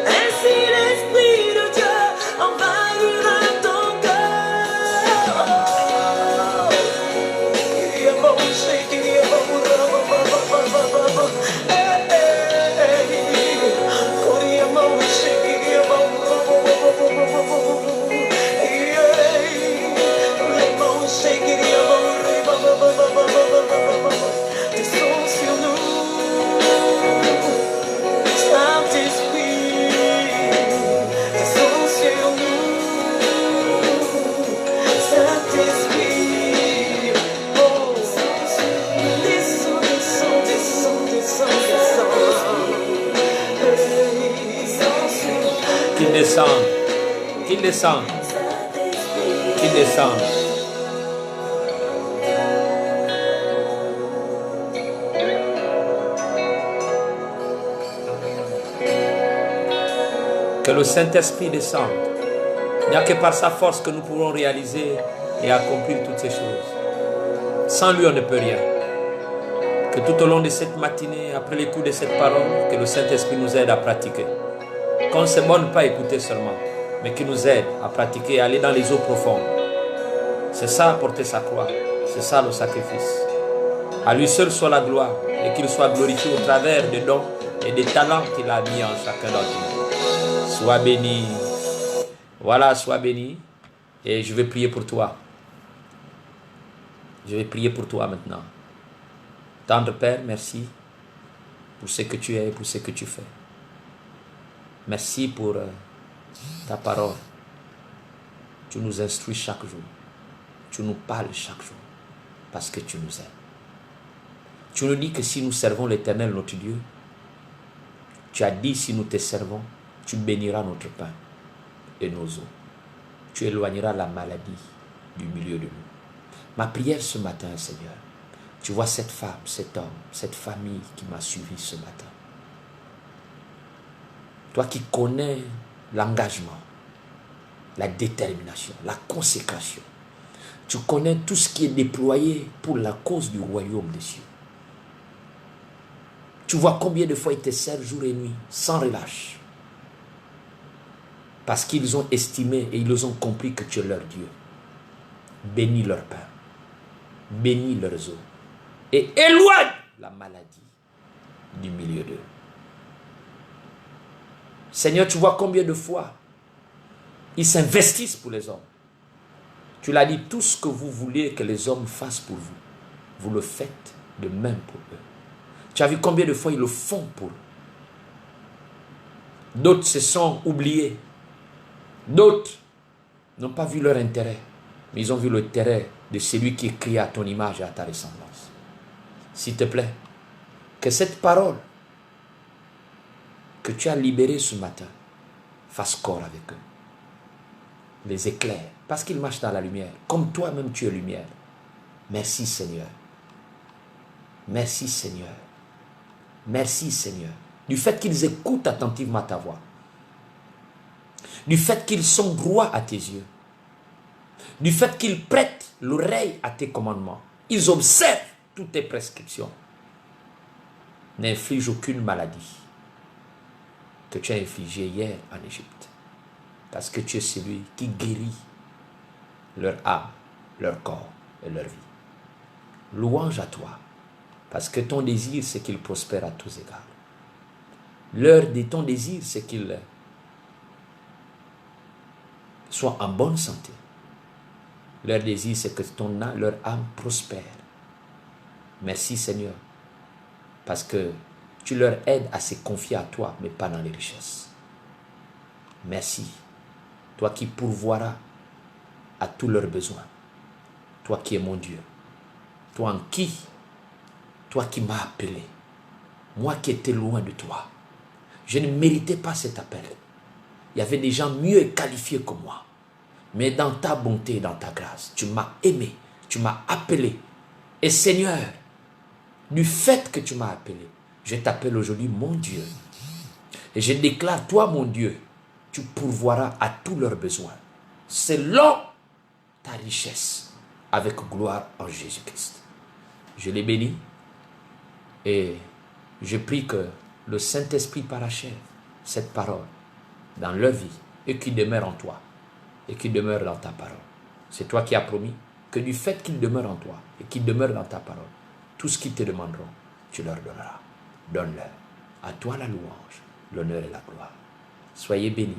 Ainsi l'Esprit de Dieu envahira ton cœur. Descends sur nous, Saint-Esprit, descends sur nous, Saint-Esprit, oh, descends, descends, descends, descends, descends, Qu'il descende. Qu'il descende. Qu'il descende. Que le Saint-Esprit descende. Il n'y a que par sa force que nous pourrons réaliser et accomplir toutes ces choses. Sans lui, on ne peut rien. Que tout au long de cette matinée, après l'écoute de cette parole, que le Saint-Esprit nous aide à pratiquer. Qu'on ne se borne pas à écouter seulement, mais qu'il nous aide à pratiquer, à aller dans les eaux profondes. C'est ça, porter sa croix. C'est ça, le sacrifice. À lui seul soit la gloire et qu'il soit glorifié au travers des dons et des talents qu'il a mis en chacun d'entre nous. Sois béni. Voilà, sois béni. Et je vais prier pour toi. Je vais prier pour toi maintenant. Tendre Père, merci pour ce que tu es et pour ce que tu fais. Merci pour ta parole. Tu nous instruis chaque jour. Tu nous parles chaque jour. Parce que tu nous aimes. Tu nous dis que si nous servons l'Éternel, notre Dieu, tu as dit si nous te servons, tu béniras notre pain et nos eaux. Tu éloigneras la maladie du milieu de nous. Ma prière ce matin, Seigneur, tu vois cette femme, cet homme, cette famille qui m'a suivi ce matin. Toi qui connais l'engagement, la détermination, la consécration. Tu connais tout ce qui est déployé pour la cause du royaume des cieux. Tu vois combien de fois ils te servent jour et nuit, sans relâche. Parce qu'ils ont estimé et ils ont compris que tu es leur Dieu. Bénis leur pain. Bénis leurs eaux. Et éloigne la maladie du milieu d'eux. Seigneur, tu vois combien de fois ils s'investissent pour les hommes. Tu l'as dit, tout ce que vous voulez que les hommes fassent pour vous, vous le faites de même pour eux. Tu as vu combien de fois ils le font pour eux. D'autres se sont oubliés. D'autres n'ont pas vu leur intérêt, mais ils ont vu l'intérêt de celui qui est créé à ton image et à ta ressemblance. S'il te plaît, que cette parole que tu as libérée ce matin fasse corps avec eux. Les éclaire, parce qu'ils marchent dans la lumière, comme toi-même tu es lumière. Merci Seigneur. Merci Seigneur. Merci Seigneur. Du fait qu'ils écoutent attentivement ta voix. Du fait qu'ils sont droits à tes yeux. Du fait qu'ils prêtent l'oreille à tes commandements. Ils observent toutes tes prescriptions. N'inflige aucune maladie que tu as infligée hier en Égypte. Parce que tu es celui qui guérit leur âme, leur corps et leur vie. Louange à toi. Parce que ton désir, c'est qu'ils prospèrent à tous égards. L'heure de ton désir, c'est qu'ils soient en bonne santé. Leur désir, c'est que leur âme prospère. Merci Seigneur. Parce que tu leur aides à se confier à toi, mais pas dans les richesses. Merci. Toi qui pourvoiras à tous leurs besoins. Toi qui es mon Dieu. Toi qui m'as appelé. Moi qui étais loin de toi. Je ne méritais pas cet appel. Il y avait des gens mieux qualifiés que moi. Mais dans ta bonté et dans ta grâce, tu m'as aimé, tu m'as appelé. Et Seigneur, du fait que tu m'as appelé, je t'appelle aujourd'hui mon Dieu. Et je déclare, toi mon Dieu, tu pourvoiras à tous leurs besoins, selon ta richesse, avec gloire en Jésus-Christ. Je les bénis et je prie que le Saint-Esprit parachève cette parole dans leur vie et qui demeure en toi et qui demeure dans ta parole. C'est toi qui as promis que du fait qu'ils demeurent en toi et qu'ils demeurent dans ta parole, tout ce qu'ils te demanderont, tu leur donneras. Donne-leur. À toi la louange, l'honneur et la gloire. Soyez bénis,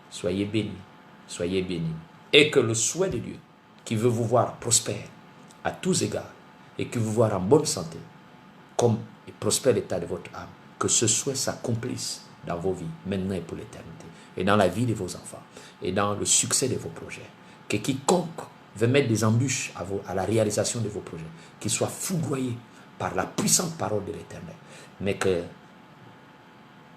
soyez bénis, soyez bénis. Et que le souhait de Dieu, qui veut vous voir prospère à tous égards et qui veut vous voir en bonne santé, comme il prospère l'état de votre âme, que ce souhait s'accomplisse dans vos vies, maintenant et pour l'éternité, et dans la vie de vos enfants, et dans le succès de vos projets. Que quiconque veut mettre des embûches à la réalisation de vos projets, qu'il soit foudroyé par la puissante parole de l'Éternel, mais que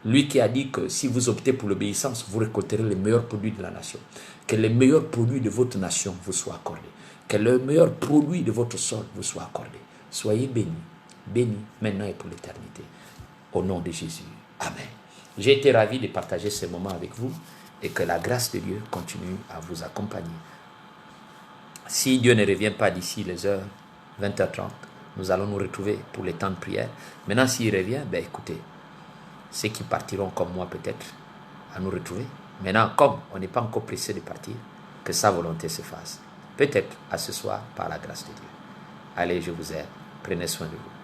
lui qui a dit que si vous optez pour l'obéissance, vous récolterez les meilleurs produits de la nation. Que les meilleurs produits de votre nation vous soient accordés. Que le meilleur produit de votre sol vous soit accordé. Soyez bénis, bénis maintenant et pour l'éternité. Au nom de Jésus. Amen. J'ai été ravi de partager ce moment avec vous et que la grâce de Dieu continue à vous accompagner. Si Dieu ne revient pas d'ici les heures 20h30, nous allons nous retrouver pour les temps de prière. Maintenant, s'il revient, écoutez, ceux qui partiront comme moi peut-être à nous retrouver. Maintenant, comme on n'est pas encore pressé de partir, que sa volonté se fasse. Peut-être à ce soir par la grâce de Dieu. Allez, je vous aime. Prenez soin de vous.